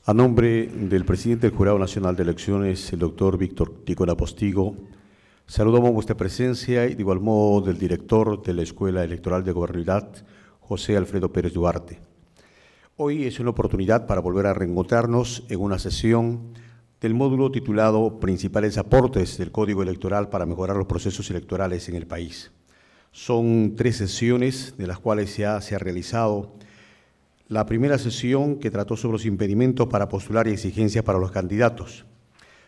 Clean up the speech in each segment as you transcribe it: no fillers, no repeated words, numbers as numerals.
A nombre del presidente del Jurado Nacional de Elecciones, el doctor Víctor Ticona Postigo, saludamos vuestra presencia y de igual modo del director de la Escuela Electoral de Gobernabilidad, José Alfredo Pérez Duarte. Hoy es una oportunidad para volver a reencontrarnos en una sesión del módulo titulado Principales aportes del Código Electoral para mejorar los procesos electorales en el país. Son 3 sesiones de las cuales ya se ha realizado la primera sesión, que trató sobre los impedimentos para postular y exigencias para los candidatos.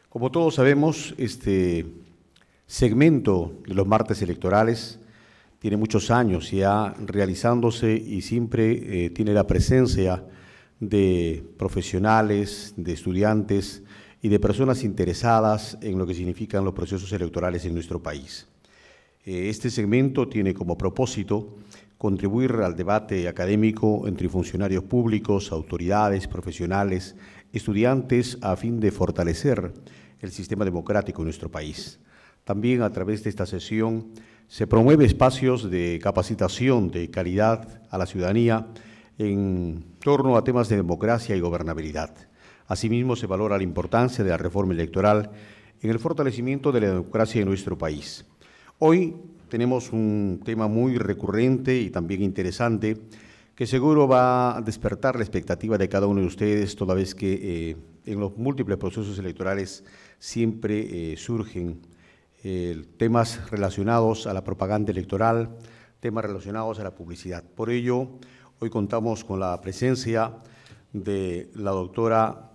Como todos sabemos, este segmento de los martes electorales tiene muchos años ya realizándose y siempre tiene la presencia de profesionales, de estudiantes y de personas interesadas en lo que significan los procesos electorales en nuestro país. Este segmento tiene como propósito contribuir al debate académico entre funcionarios públicos, autoridades, profesionales, estudiantes, a fin de fortalecer el sistema democrático en nuestro país. También a través de esta sesión se promueve espacios de capacitación de calidad a la ciudadanía en torno a temas de democracia y gobernabilidad. Asimismo, se valora la importancia de la reforma electoral en el fortalecimiento de la democracia en nuestro país. Hoy tenemos un tema muy recurrente y también interesante que seguro va a despertar la expectativa de cada uno de ustedes, toda vez que en los múltiples procesos electorales siempre surgen temas relacionados a la propaganda electoral, temas relacionados a la publicidad. Por ello, hoy contamos con la presencia de la doctora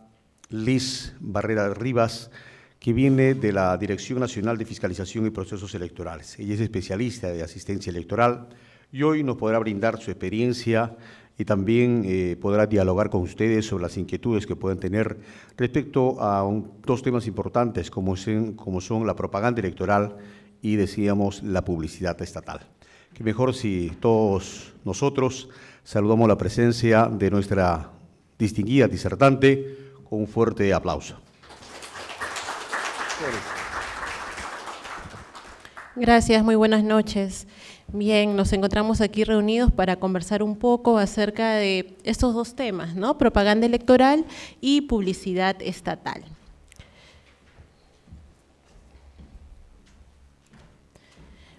Liz Barrera Rivas, que viene de la Dirección Nacional de Fiscalización y Procesos Electorales. Ella es especialista de asistencia electoral y hoy nos podrá brindar su experiencia y también podrá dialogar con ustedes sobre las inquietudes que pueden tener respecto a 2 temas importantes como son la propaganda electoral y, decíamos, la publicidad estatal. Que mejor si todos nosotros saludamos la presencia de nuestra distinguida disertante con un fuerte aplauso. Gracias, muy buenas noches. Bien, nos encontramos aquí reunidos para conversar un poco acerca de estos 2 temas, ¿no? Propaganda electoral y publicidad estatal.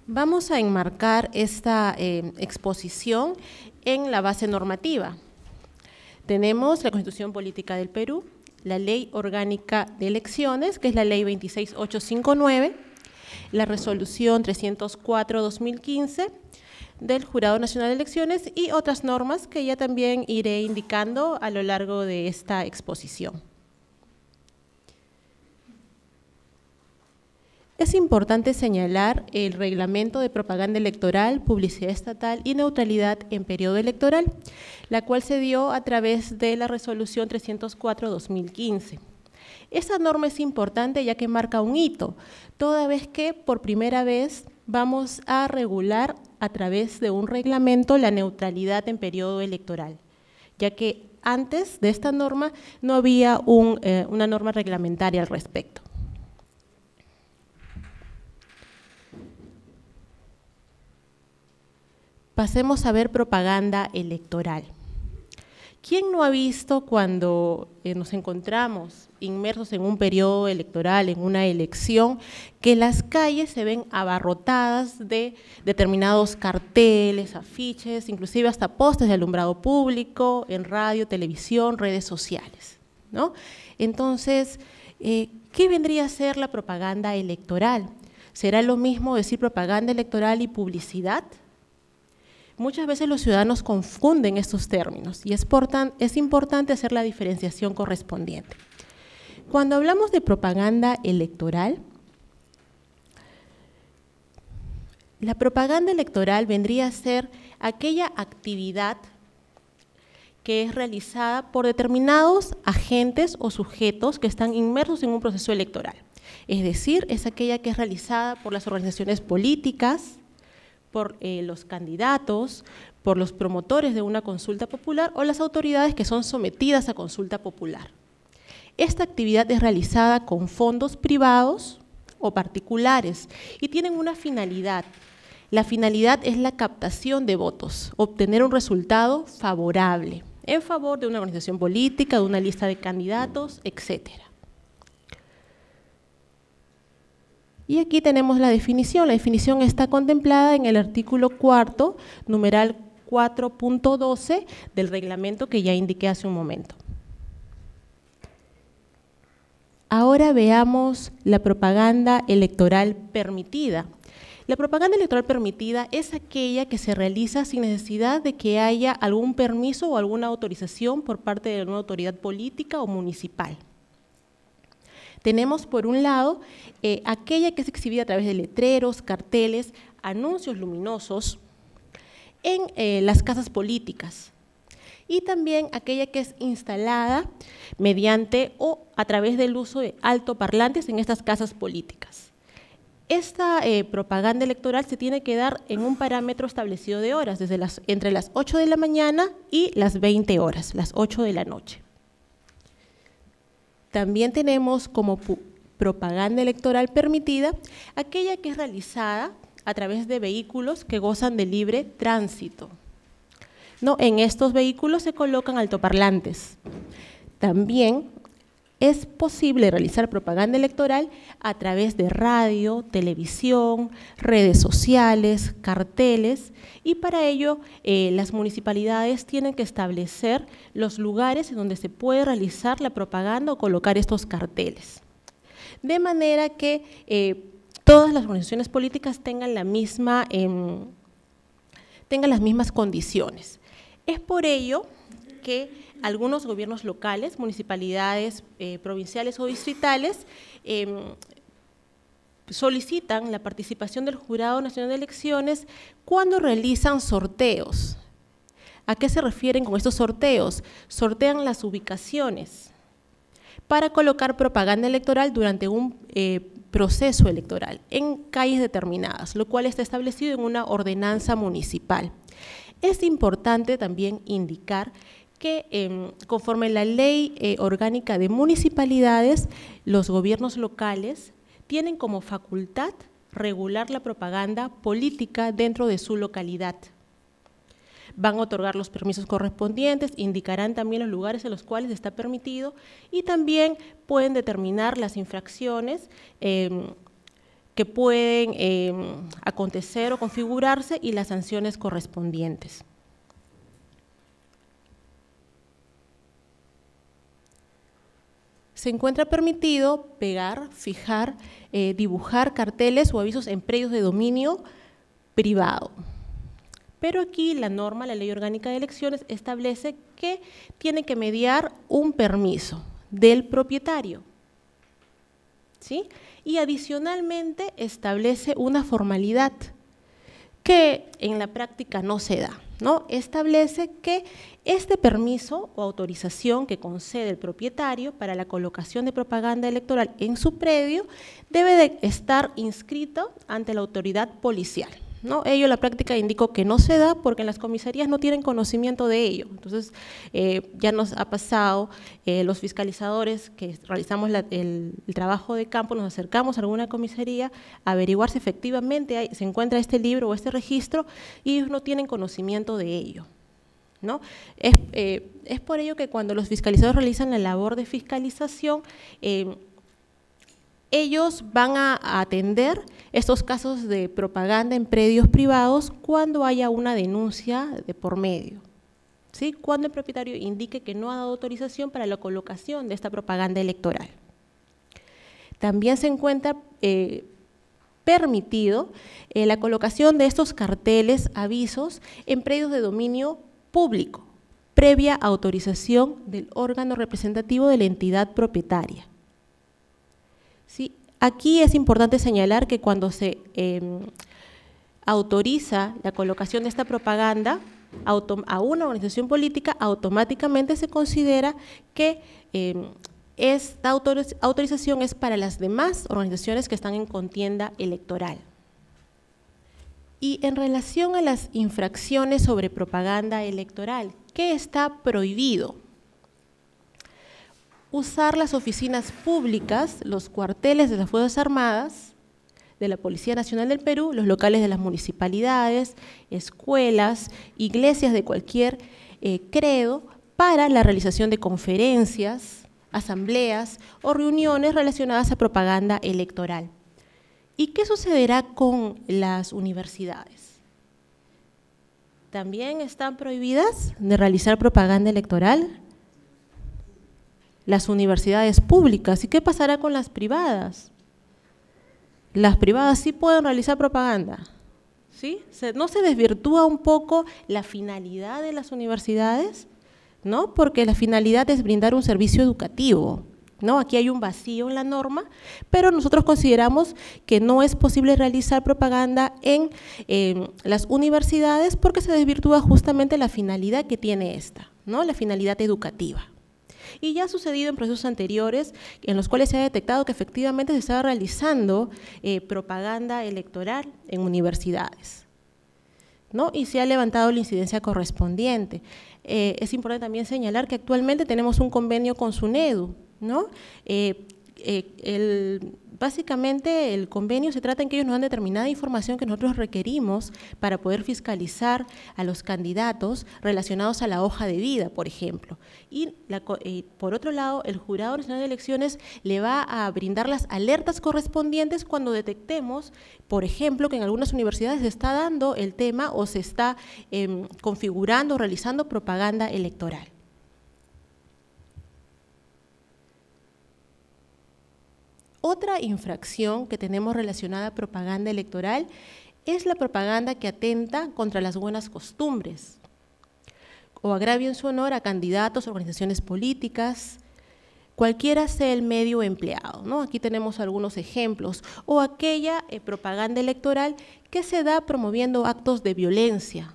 Vamos a enmarcar esta exposición en la base normativa. Tenemos la Constitución Política del Perú, la Ley Orgánica de Elecciones, que es la Ley 26859, la Resolución 304/2015 del Jurado Nacional de Elecciones y otras normas que ya también iré indicando a lo largo de esta exposición. Es importante señalar el reglamento de propaganda electoral, publicidad estatal y neutralidad en periodo electoral, la cual se dio a través de la Resolución 304/2015. Esta norma es importante ya que marca un hito, toda vez que por primera vez vamos a regular a través de un reglamento la neutralidad en periodo electoral, ya que antes de esta norma no había una norma reglamentaria al respecto. Pasemos a ver propaganda electoral. ¿Quién no ha visto cuando nos encontramos inmersos en un periodo electoral, en una elección, que las calles se ven abarrotadas de determinados carteles, afiches, inclusive hasta postes de alumbrado público, en radio, televisión, redes sociales, ¿no? Entonces, ¿qué vendría a ser la propaganda electoral? ¿Será lo mismo decir propaganda electoral y publicidad? Muchas veces los ciudadanos confunden estos términos y es importante hacer la diferenciación correspondiente. Cuando hablamos de propaganda electoral, la propaganda electoral vendría a ser aquella actividad que es realizada por determinados agentes o sujetos que están inmersos en un proceso electoral. Es decir, es aquella que es realizada por las organizaciones políticas, por los candidatos, por los promotores de una consulta popular o las autoridades que son sometidas a consulta popular. Esta actividad es realizada con fondos privados o particulares y tienen una finalidad. La finalidad es la captación de votos, obtener un resultado favorable. en favor de una organización política, de una lista de candidatos, etcétera. Y aquí tenemos la definición. La definición está contemplada en el artículo 4º, numeral 4.12 del reglamento que ya indiqué hace un momento. Ahora veamos la propaganda electoral permitida. La propaganda electoral permitida es aquella que se realiza sin necesidad de que haya algún permiso o alguna autorización por parte de una autoridad política o municipal. Tenemos por un lado aquella que es exhibida a través de letreros, carteles, anuncios luminosos en las casas políticas, y también aquella que es instalada mediante o a través del uso de altoparlantes en estas casas políticas. Esta propaganda electoral se tiene que dar en un parámetro establecido de horas, entre las 8 de la mañana y las 20 horas, las 8 de la noche. También tenemos como propaganda electoral permitida aquella que es realizada a través de vehículos que gozan de libre tránsito. ¿No? En estos vehículos se colocan altoparlantes. También es posible realizar propaganda electoral a través de radio, televisión, redes sociales, carteles, y para ello las municipalidades tienen que establecer los lugares en donde se puede realizar la propaganda o colocar estos carteles. De manera que todas las organizaciones políticas tengan las mismas condiciones. Es por ello que algunos gobiernos locales, municipalidades provinciales o distritales, solicitan la participación del Jurado Nacional de Elecciones cuando realizan sorteos. ¿A qué se refieren con estos sorteos? Sortean las ubicaciones para colocar propaganda electoral durante un proceso electoral en calles determinadas, lo cual está establecido en una ordenanza municipal. Es importante también indicar que conforme la Ley Orgánica de Municipalidades, los gobiernos locales tienen como facultad regular la propaganda política dentro de su localidad. Van a otorgar los permisos correspondientes, indicarán también los lugares en los cuales está permitido y también pueden determinar las infracciones que pueden acontecer o configurarse y las sanciones correspondientes. Se encuentra permitido pegar, fijar, dibujar carteles o avisos en predios de dominio privado. Pero aquí la norma, la Ley Orgánica de Elecciones, establece que tiene que mediar un permiso del propietario, ¿sí? Y adicionalmente establece una formalidad que en la práctica no se da, ¿no? Establece que este permiso o autorización que concede el propietario para la colocación de propaganda electoral en su predio debe de estar inscrito ante la autoridad policial, ¿no? Ello en la práctica indicó que no se da porque en las comisarías no tienen conocimiento de ello. Entonces, ya nos ha pasado, los fiscalizadores que realizamos el trabajo de campo, nos acercamos a alguna comisaría a averiguar si efectivamente se encuentra este libro o este registro y ellos no tienen conocimiento de ello, ¿no? Es por ello que cuando los fiscalizadores realizan la labor de fiscalización, ellos van a atender estos casos de propaganda en predios privados cuando haya una denuncia de por medio, ¿sí? Cuando el propietario indique que no ha dado autorización para la colocación de esta propaganda electoral. También se encuentra permitido la colocación de estos carteles, avisos, en predios de dominio público, previa autorización del órgano representativo de la entidad propietaria. ¿Sí? Aquí es importante señalar que cuando se autoriza la colocación de esta propaganda a una organización política, automáticamente se considera que esta autorización es para las demás organizaciones que están en contienda electoral. Y en relación a las infracciones sobre propaganda electoral, ¿qué está prohibido? Usar las oficinas públicas, los cuarteles de las Fuerzas Armadas, de la Policía Nacional del Perú, los locales de las municipalidades, escuelas, iglesias de cualquier credo, para la realización de conferencias, asambleas o reuniones relacionadas a propaganda electoral. ¿Y qué sucederá con las universidades? ¿También están prohibidas de realizar propaganda electoral? Las universidades públicas. ¿Y qué pasará con las privadas? Las privadas sí pueden realizar propaganda, ¿sí? ¿No se desvirtúa un poco la finalidad de las universidades? ¿No? Porque la finalidad es brindar un servicio educativo, ¿no? Aquí hay un vacío en la norma, pero nosotros consideramos que no es posible realizar propaganda en las universidades porque se desvirtúa justamente la finalidad que tiene esta, ¿no? La finalidad educativa. Y ya ha sucedido en procesos anteriores en los cuales se ha detectado que efectivamente se estaba realizando propaganda electoral en universidades, ¿no? Y se ha levantado la incidencia correspondiente. Es importante también señalar que actualmente tenemos un convenio con SUNEDU, ¿no? Básicamente el convenio se trata en que ellos nos dan determinada información que nosotros requerimos para poder fiscalizar a los candidatos relacionados a la hoja de vida, por ejemplo. Y por otro lado, el Jurado Nacional de Elecciones le va a brindar las alertas correspondientes cuando detectemos, por ejemplo, que en algunas universidades se está dando el tema o se está configurando o realizando propaganda electoral. Otra infracción que tenemos relacionada a propaganda electoral es la propaganda que atenta contra las buenas costumbres o agravio en su honor a candidatos, organizaciones políticas, cualquiera sea el medio empleado, ¿no? Aquí tenemos algunos ejemplos, o aquella propaganda electoral que se da promoviendo actos de violencia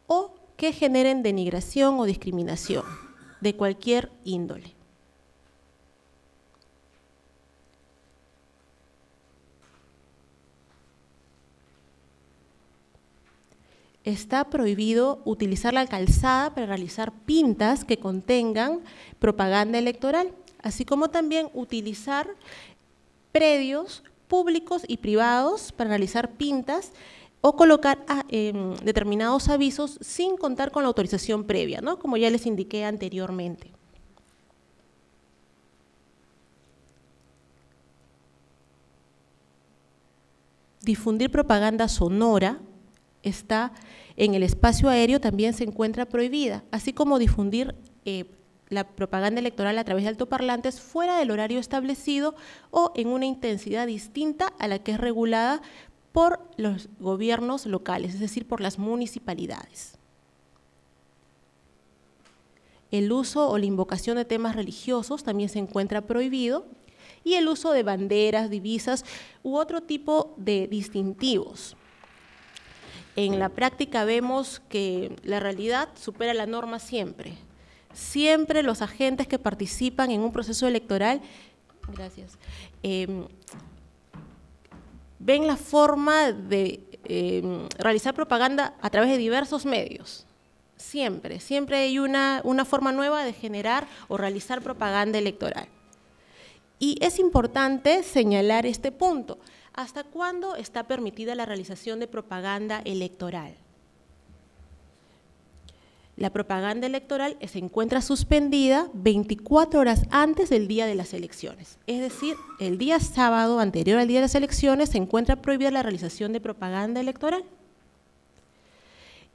o que generen denigración o discriminación de cualquier índole. Está prohibido utilizar la calzada para realizar pintas que contengan propaganda electoral, así como también utilizar predios públicos y privados para realizar pintas o colocar determinados avisos sin contar con la autorización previa, ¿no? Como ya les indiqué anteriormente. Difundir propaganda sonora está en el espacio aéreo, también se encuentra prohibida, así como difundir la propaganda electoral a través de altoparlantes fuera del horario establecido o en una intensidad distinta a la que es regulada por los gobiernos locales, es decir, por las municipalidades. El uso o la invocación de temas religiosos también se encuentra prohibido, y el uso de banderas, divisas u otro tipo de distintivos. En la práctica vemos que la realidad supera la norma siempre. Siempre los agentes que participan en un proceso electoral, ven la forma de realizar propaganda a través de diversos medios. Siempre hay una forma nueva de generar o realizar propaganda electoral. Y es importante señalar este punto. ¿Hasta cuándo está permitida la realización de propaganda electoral? La propaganda electoral se encuentra suspendida 24 horas antes del día de las elecciones. Es decir, el día sábado anterior al día de las elecciones se encuentra prohibida la realización de propaganda electoral.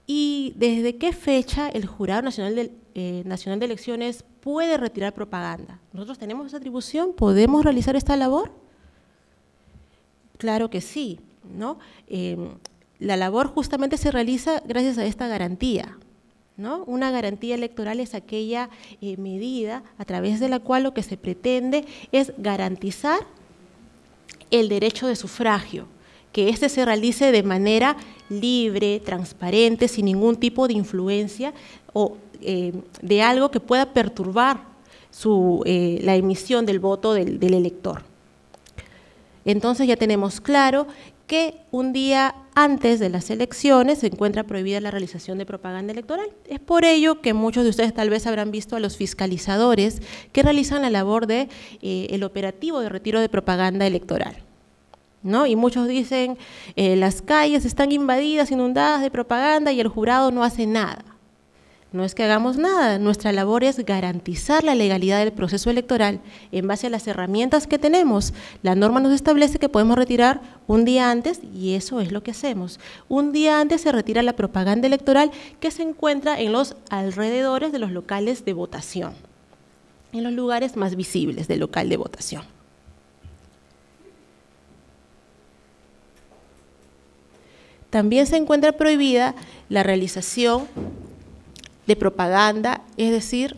¿Y desde qué fecha el Jurado Nacional de Elecciones puede retirar propaganda? ¿Nosotros tenemos esa atribución? ¿Podemos realizar esta labor? Claro que sí, ¿no? La labor justamente se realiza gracias a esta garantía, ¿no? Una garantía electoral es aquella medida a través de la cual lo que se pretende es garantizar el derecho de sufragio, que éste se realice de manera libre, transparente, sin ningún tipo de influencia o de algo que pueda perturbar la emisión del voto del elector. Entonces ya tenemos claro que un día antes de las elecciones se encuentra prohibida la realización de propaganda electoral. Es por ello que muchos de ustedes tal vez habrán visto a los fiscalizadores que realizan la labor de el operativo de retiro de propaganda electoral, ¿no? Y muchos dicen, las calles están invadidas, inundadas de propaganda y el jurado no hace nada. No es que hagamos nada, nuestra labor es garantizar la legalidad del proceso electoral en base a las herramientas que tenemos. La norma nos establece que podemos retirar un día antes y eso es lo que hacemos. Un día antes se retira la propaganda electoral que se encuentra en los alrededores de los locales de votación, en los lugares más visibles del local de votación. También se encuentra prohibida la realización de propaganda, es decir,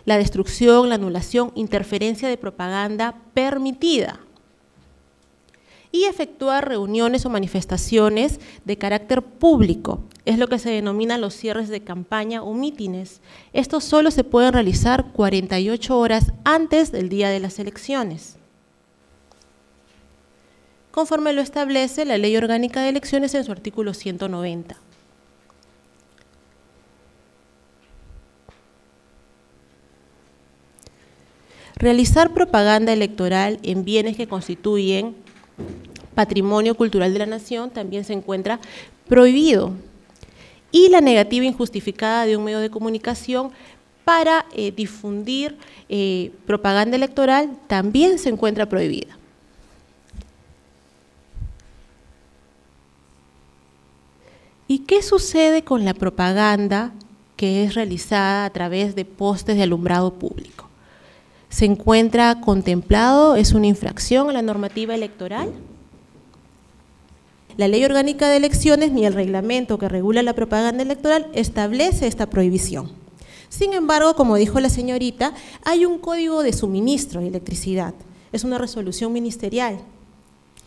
la destrucción, la anulación, interferencia de propaganda permitida, y efectuar reuniones o manifestaciones de carácter público, es lo que se denomina los cierres de campaña o mítines. Estos solo se pueden realizar 48 horas antes del día de las elecciones, conforme lo establece la Ley Orgánica de Elecciones en su artículo 190. Realizar propaganda electoral en bienes que constituyen patrimonio cultural de la nación también se encuentra prohibido. Y la negativa injustificada de un medio de comunicación para difundir propaganda electoral también se encuentra prohibida. ¿Y qué sucede con la propaganda que es realizada a través de postes de alumbrado público? ¿Se encuentra contemplado? ¿Es una infracción a la normativa electoral? La Ley Orgánica de Elecciones ni el reglamento que regula la propaganda electoral establece esta prohibición. Sin embargo, como dijo la señorita, hay un código de suministro de electricidad. Es una resolución ministerial.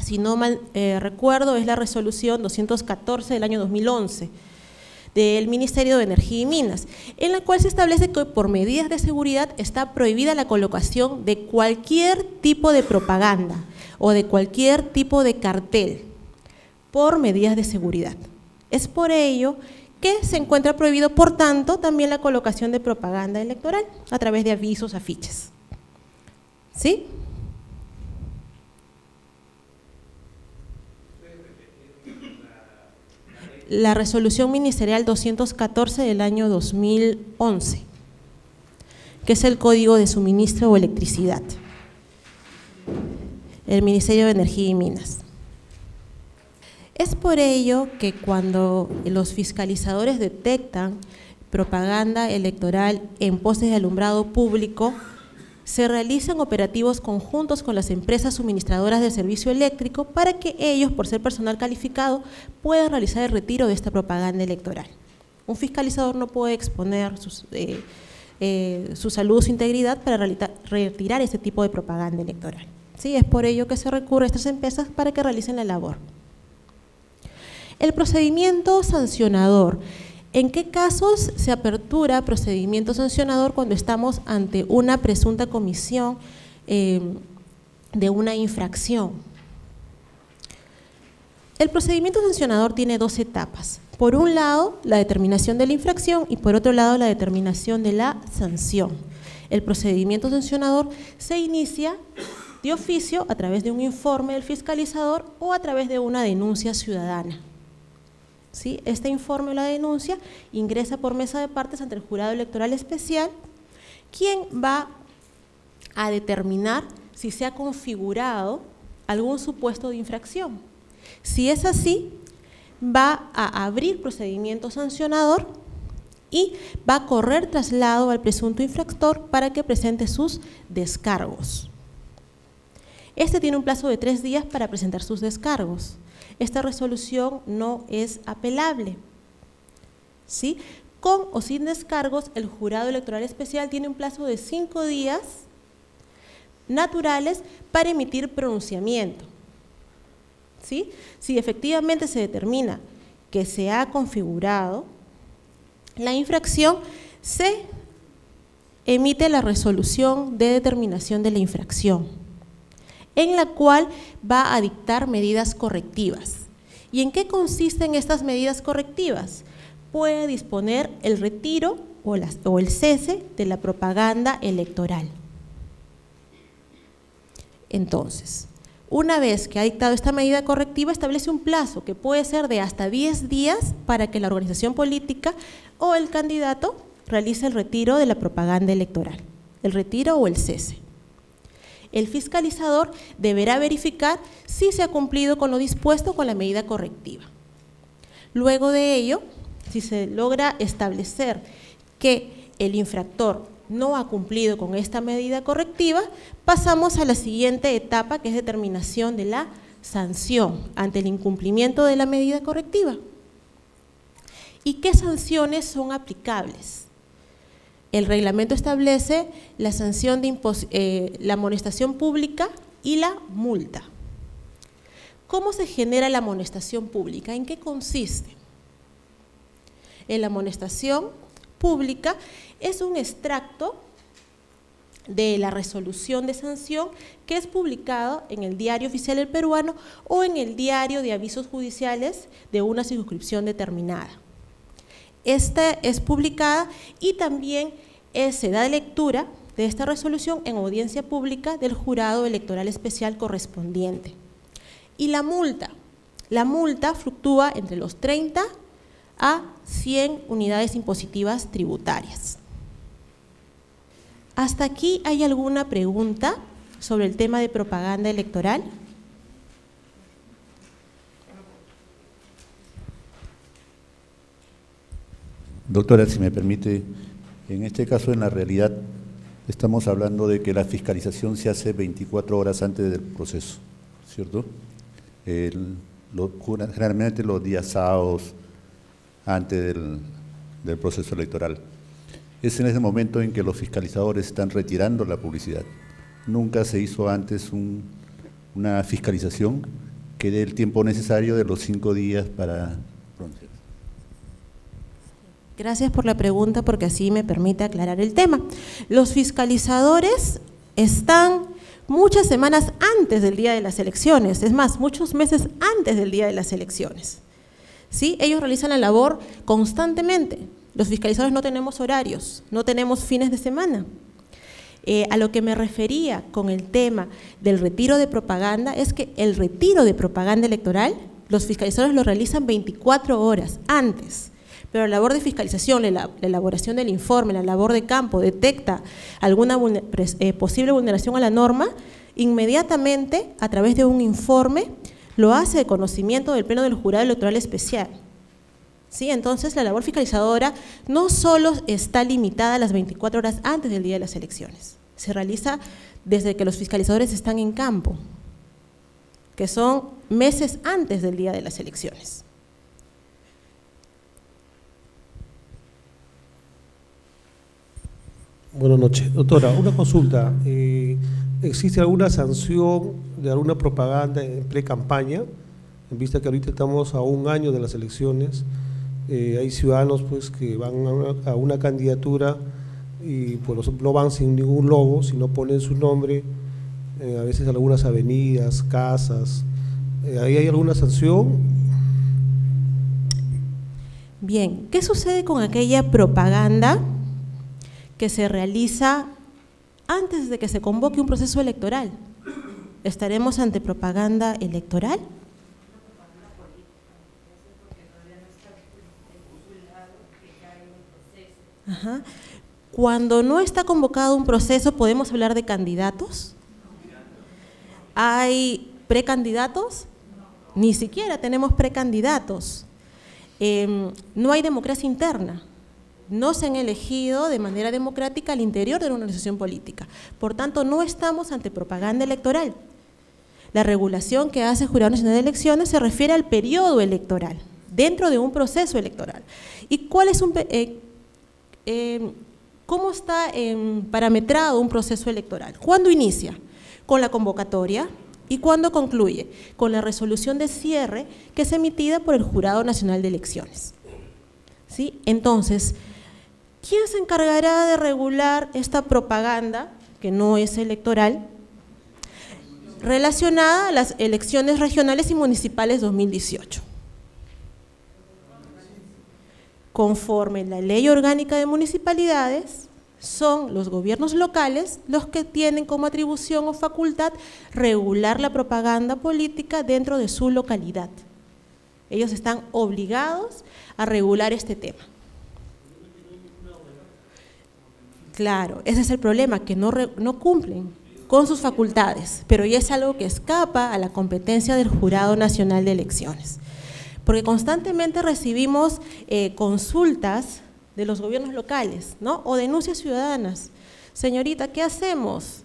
Si no mal recuerdo, es la resolución 214 del año 2011 del Ministerio de Energía y Minas, en la cual se establece que por medidas de seguridad está prohibida la colocación de cualquier tipo de propaganda o de cualquier tipo de cartel por medidas de seguridad. Es por ello que se encuentra prohibido, por tanto, también la colocación de propaganda electoral a través de avisos, afiches. ¿Sí? La resolución ministerial 214 del año 2011, que es el Código de Suministro o Electricidad, el Ministerio de Energía y Minas. Es por ello que cuando los fiscalizadores detectan propaganda electoral en postes de alumbrado público, se realizan operativos conjuntos con las empresas suministradoras del servicio eléctrico para que ellos, por ser personal calificado, puedan realizar el retiro de esta propaganda electoral. Un fiscalizador no puede exponer su salud o su integridad para retirar este tipo de propaganda electoral. ¿Sí? Es por ello que se recurre a estas empresas para que realicen la labor. El procedimiento sancionador. ¿En qué casos se apertura procedimiento sancionador cuando estamos ante una presunta comisión de una infracción? El procedimiento sancionador tiene dos etapas. Por un lado, la determinación de la infracción y por otro lado, la determinación de la sanción. El procedimiento sancionador se inicia de oficio a través de un informe del fiscalizador o a través de una denuncia ciudadana. ¿Sí? Este informe o la denuncia ingresa por mesa de partes ante el jurado electoral especial, quien va a determinar si se ha configurado algún supuesto de infracción. Si es así, va a abrir procedimiento sancionador y va a correr traslado al presunto infractor para que presente sus descargos. Este tiene un plazo de 3 días para presentar sus descargos. Esta resolución no es apelable. ¿Sí? Con o sin descargos, el jurado electoral especial tiene un plazo de 5 días naturales para emitir pronunciamiento. ¿Sí? Si efectivamente se determina que se ha configurado la infracción, se emite la resolución de determinación de la infracción, en la cual va a dictar medidas correctivas. ¿Y en qué consisten estas medidas correctivas? Puede disponer el retiro o el cese de la propaganda electoral. Entonces, una vez que ha dictado esta medida correctiva, establece un plazo que puede ser de hasta 10 días para que la organización política o el candidato realice el retiro de la propaganda electoral, el retiro o el cese. El fiscalizador deberá verificar si se ha cumplido con lo dispuesto con la medida correctiva. Luego de ello, si se logra establecer que el infractor no ha cumplido con esta medida correctiva, pasamos a la siguiente etapa, que es determinación de la sanción ante el incumplimiento de la medida correctiva. ¿Y qué sanciones son aplicables? El reglamento establece la sanción de la amonestación pública y la multa. ¿Cómo se genera la amonestación pública? ¿En qué consiste? En la amonestación pública es un extracto de la resolución de sanción que es publicado en el Diario Oficial del Peruano o en el Diario de Avisos Judiciales de una circunscripción determinada. Esta es publicada y también se da lectura de esta resolución en audiencia pública del jurado electoral especial correspondiente. Y la multa fluctúa entre los 30 a 100 unidades impositivas tributarias. ¿Hasta aquí hay alguna pregunta sobre el tema de propaganda electoral? Doctora, si me permite, en este caso, en la realidad, estamos hablando de que la fiscalización se hace 24 horas antes del proceso, ¿cierto? Generalmente los días sábados antes del proceso electoral. Es en ese momento en que los fiscalizadores están retirando la publicidad. Nunca se hizo antes una fiscalización que dé el tiempo necesario de los 5 días para pronunciarse. Gracias por la pregunta, porque así me permite aclarar el tema. Los fiscalizadores están muchas semanas antes del día de las elecciones, es más, muchos meses antes del día de las elecciones. ¿Sí? Ellos realizan la labor constantemente. Los fiscalizadores no tenemos horarios, no tenemos fines de semana. A lo que me refería con el tema del retiro de propaganda es que el retiro de propaganda electoral, los fiscalizadores lo realizan 24 horas antes. Pero la labor de fiscalización, la elaboración del informe, la labor de campo, detecta alguna posible vulneración a la norma, inmediatamente, a través de un informe, lo hace de conocimiento del Pleno del Jurado Electoral Especial. ¿Sí? Entonces, la labor fiscalizadora no solo está limitada a las 24 horas antes del día de las elecciones, se realiza desde que los fiscalizadores están en campo, que son meses antes del día de las elecciones. Buenas noches. Doctora, una consulta. ¿Existe alguna sanción de alguna propaganda en pre-campaña? En vista que ahorita estamos a un año de las elecciones, hay ciudadanos pues que van a una candidatura y pues no van sin ningún logo, sino ponen su nombre, a veces algunas avenidas, casas. ¿Ahí hay alguna sanción? Bien, ¿qué sucede con aquella propaganda que se realiza antes de que se convoque un proceso electoral? ¿Estaremos ante propaganda electoral? Ajá. Cuando no está convocado un proceso, ¿podemos hablar de candidatos? ¿Hay precandidatos? Ni siquiera tenemos precandidatos. No hay democracia interna. No se han elegido de manera democrática al interior de una organización política. Por tanto, no estamos ante propaganda electoral. La regulación que hace el Jurado Nacional de Elecciones se refiere al periodo electoral, dentro de un proceso electoral. ¿Y cuál es cómo está parametrado un proceso electoral? ¿Cuándo inicia? Con la convocatoria. ¿Y cuándo concluye? Con la resolución de cierre que es emitida por el Jurado Nacional de Elecciones. ¿Sí? Entonces, ¿quién se encargará de regular esta propaganda, que no es electoral, relacionada a las elecciones regionales y municipales 2018? Conforme la Ley Orgánica de Municipalidades, son los gobiernos locales los que tienen como atribución o facultad regular la propaganda política dentro de su localidad. Ellos están obligados a regular este tema. Claro, ese es el problema, que no cumplen con sus facultades, pero ya es algo que escapa a la competencia del Jurado Nacional de Elecciones. Porque constantemente recibimos consultas de los gobiernos locales, ¿no? O denuncias ciudadanas. Señorita, ¿qué hacemos?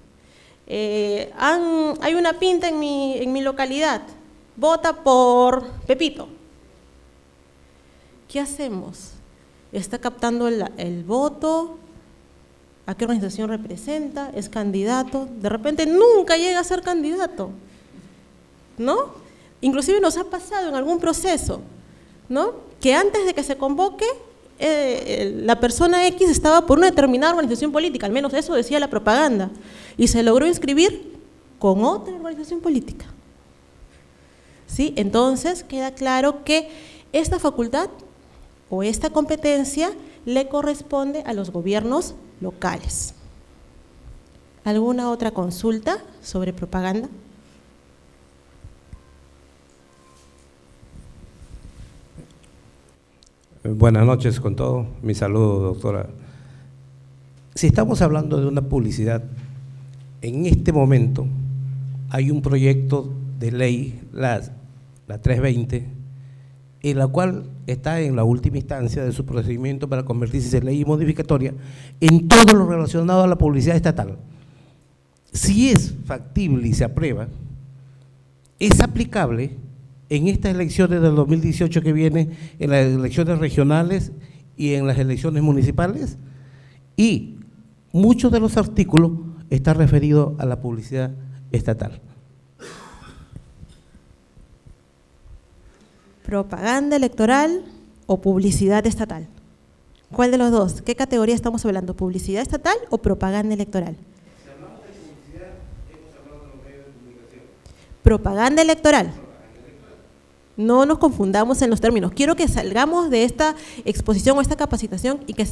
Hay una pinta en mi localidad, vota por Pepito. ¿Qué hacemos? ¿Está captando el voto? ¿A qué organización representa? ¿Es candidato? De repente nunca llega a ser candidato, ¿no? Inclusive nos ha pasado en algún proceso, ¿no? Que antes de que se convoque, la persona X estaba por una determinada organización política, al menos eso decía la propaganda, y se logró inscribir con otra organización política. ¿Sí? Entonces queda claro que esta facultad o esta competencia le corresponde a los gobiernos locales. ¿Alguna otra consulta sobre propaganda? Buenas noches con todos, mi saludo, doctora. Si estamos hablando de una publicidad, en este momento hay un proyecto de ley, la 320, en la cual está en la última instancia de su procedimiento para convertirse en ley modificatoria en todo lo relacionado a la publicidad estatal. Si es factible y se aprueba, es aplicable en estas elecciones del 2018 que viene, en las elecciones regionales y en las elecciones municipales, y muchos de los artículos están referidos a la publicidad estatal. ¿Propaganda electoral o publicidad estatal? ¿Cuál de los dos? ¿Qué categoría estamos hablando? ¿Publicidad estatal o propaganda electoral? Si hablamos de publicidad, hemos hablado de los medios de comunicación. Propaganda electoral. No nos confundamos en los términos. Quiero que salgamos de esta exposición o esta capacitación y que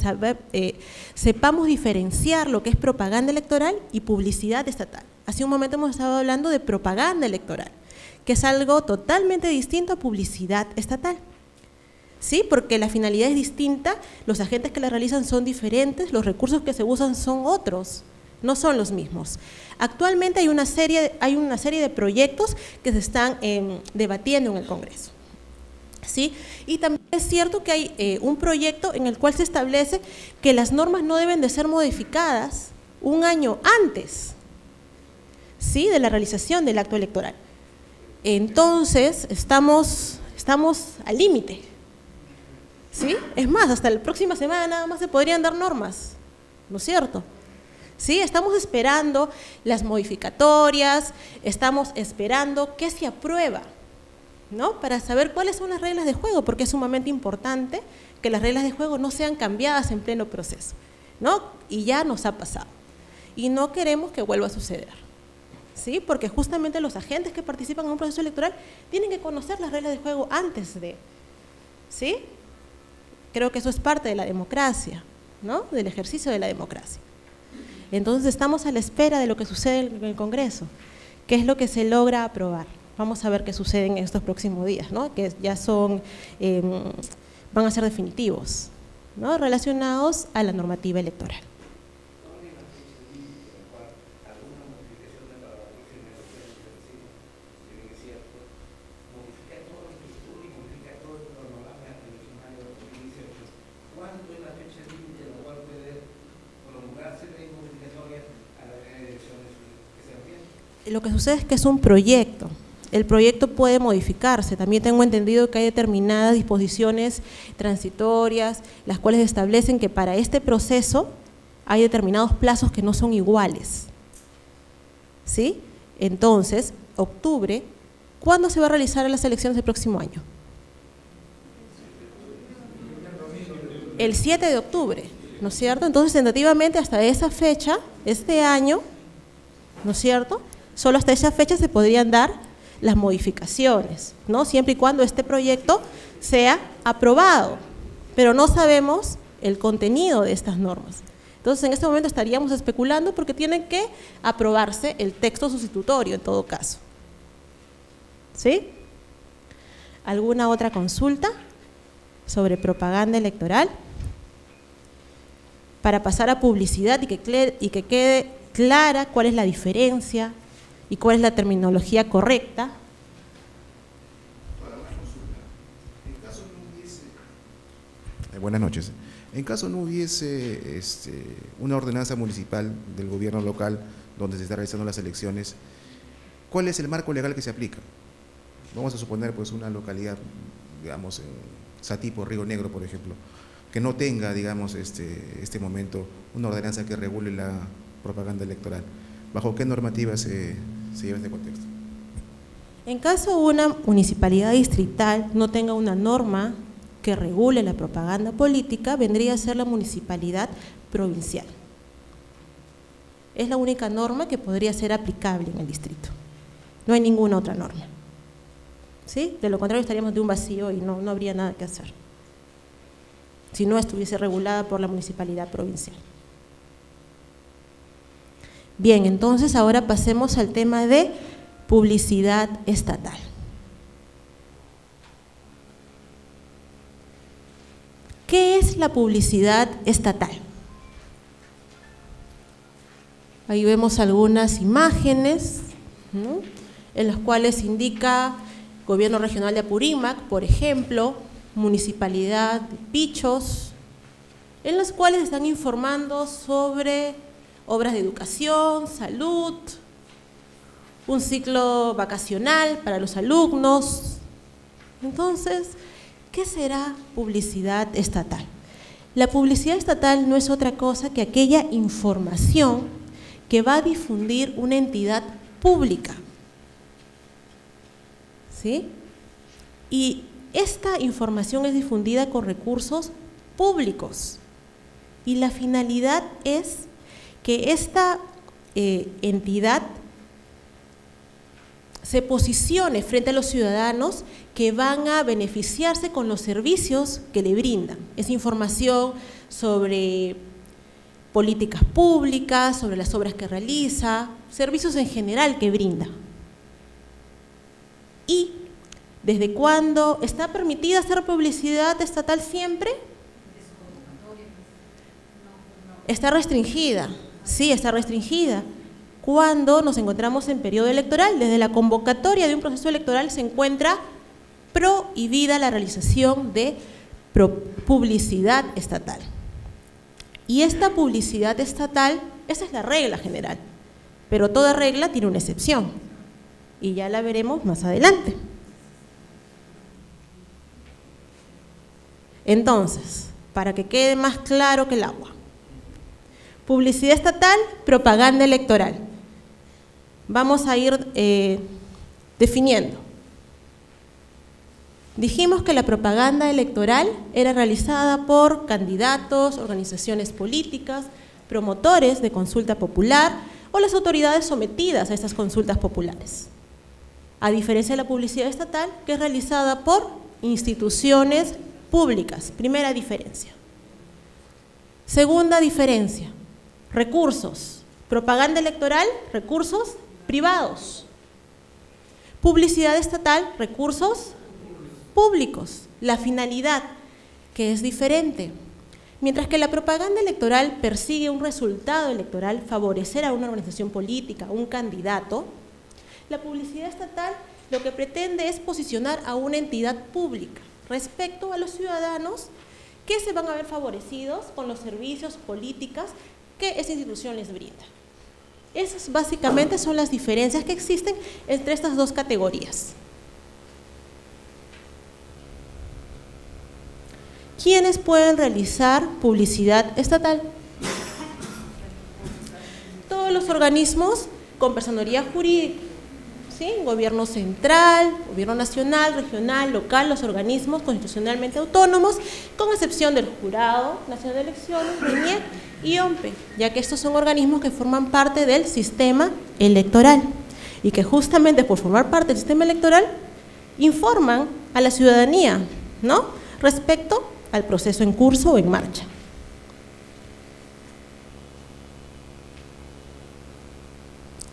sepamos diferenciar lo que es propaganda electoral y publicidad estatal. Hace un momento hemos estado hablando de propaganda electoral, que es algo totalmente distinto a publicidad estatal. ¿Sí? Porque la finalidad es distinta, los agentes que la realizan son diferentes, los recursos que se usan son otros, no son los mismos. Actualmente hay una serie de proyectos que se están debatiendo en el Congreso. ¿Sí? Y también es cierto que hay un proyecto en el cual se establece que las normas no deben de ser modificadas un año antes, ¿sí?, de la realización del acto electoral. Entonces, estamos al límite, ¿sí? Es más, hasta la próxima semana nada más se podrían dar normas, ¿no es cierto? Sí, estamos esperando las modificatorias, estamos esperando qué se aprueba, ¿no? Para saber cuáles son las reglas de juego, porque es sumamente importante que las reglas de juego no sean cambiadas en pleno proceso, ¿no? Y ya nos ha pasado, y no queremos que vuelva a suceder, ¿sí? Porque justamente los agentes que participan en un proceso electoral tienen que conocer las reglas de juego antes de, ¿sí? Creo que eso es parte de la democracia, ¿no? Del ejercicio de la democracia. Entonces estamos a la espera de lo que sucede en el Congreso, qué es lo que se logra aprobar. Vamos a ver qué sucede en estos próximos días, ¿no? Que ya van a ser definitivos, ¿no? Relacionados a la normativa electoral. Lo que sucede es que es un proyecto, el proyecto puede modificarse, también tengo entendido que hay determinadas disposiciones transitorias, las cuales establecen que para este proceso hay determinados plazos que no son iguales, ¿sí? Entonces, octubre, ¿cuándo se va a realizar las elecciones del próximo año? El 7 de octubre, ¿no es cierto? Entonces, tentativamente hasta esa fecha, este año, ¿no es cierto?, solo hasta esa fecha se podrían dar las modificaciones, ¿no? Siempre y cuando este proyecto sea aprobado, pero no sabemos el contenido de estas normas. Entonces, en este momento estaríamos especulando porque tiene que aprobarse el texto sustitutorio en todo caso. ¿Sí? ¿Alguna otra consulta sobre propaganda electoral? Para pasar a publicidad y que quede clara cuál es la diferencia y cuál es la terminología correcta. Buenas noches. En caso no hubiese una ordenanza municipal del gobierno local donde se están realizando las elecciones, ¿cuál es el marco legal que se aplica? Vamos a suponer pues una localidad, digamos, en Satipo, Río Negro, por ejemplo, que no tenga, digamos, este momento una ordenanza que regule la propaganda electoral. ¿Bajo qué normativa se lleva este contexto? En caso una municipalidad distrital no tenga una norma que regule la propaganda política, vendría a ser la municipalidad provincial. Es la única norma que podría ser aplicable en el distrito. No hay ninguna otra norma. ¿Sí? De lo contrario estaríamos de un vacío y no habría nada que hacer, si no estuviese regulada por la municipalidad provincial. Bien, entonces ahora pasemos al tema de publicidad estatal. ¿Qué es la publicidad estatal? Ahí vemos algunas imágenes, ¿no?, en las cuales indica Gobierno Regional de Apurímac, por ejemplo, Municipalidad de Pichos, en las cuales están informando sobre obras de educación, salud, un ciclo vacacional para los alumnos. Entonces, ¿qué será publicidad estatal? La publicidad estatal no es otra cosa que aquella información que va a difundir una entidad pública. ¿Sí? Y esta información es difundida con recursos públicos. Y la finalidad es que esta entidad se posicione frente a los ciudadanos que van a beneficiarse con los servicios que le brindan. Es información sobre políticas públicas, sobre las obras que realiza, servicios en general que brinda. ¿Y desde cuándo está permitida hacer publicidad estatal siempre? Está restringida, sí, está restringida. Cuando nos encontramos en periodo electoral, desde la convocatoria de un proceso electoral se encuentra prohibida la realización de publicidad estatal. Y esta publicidad estatal, esa es la regla general, pero toda regla tiene una excepción, y ya la veremos más adelante. Entonces, para que quede más claro que el agua, publicidad estatal, propaganda electoral. Vamos a ir definiendo. Dijimos que la propaganda electoral era realizada por candidatos, organizaciones políticas, promotores de consulta popular o las autoridades sometidas a estas consultas populares. A diferencia de la publicidad estatal, que es realizada por instituciones públicas. Primera diferencia. Segunda diferencia, recursos. Propaganda electoral, recursos privados. Publicidad estatal, recursos públicos. La finalidad, que es diferente. Mientras que la propaganda electoral persigue un resultado electoral, favorecer a una organización política, a un candidato, la publicidad estatal lo que pretende es posicionar a una entidad pública respecto a los ciudadanos que se van a ver favorecidos con los servicios, políticas que esa institución les brinda. Esas básicamente son las diferencias que existen entre estas dos categorías. ¿Quiénes pueden realizar publicidad estatal? Todos los organismos con personería jurídica, ¿sí? Gobierno central, gobierno nacional, regional, local, los organismos constitucionalmente autónomos, con excepción del Jurado Nacional de Elecciones, RENIEC y OMPE, ya que estos son organismos que forman parte del sistema electoral y que justamente por formar parte del sistema electoral informan a la ciudadanía, ¿no?, respecto al proceso en curso o en marcha.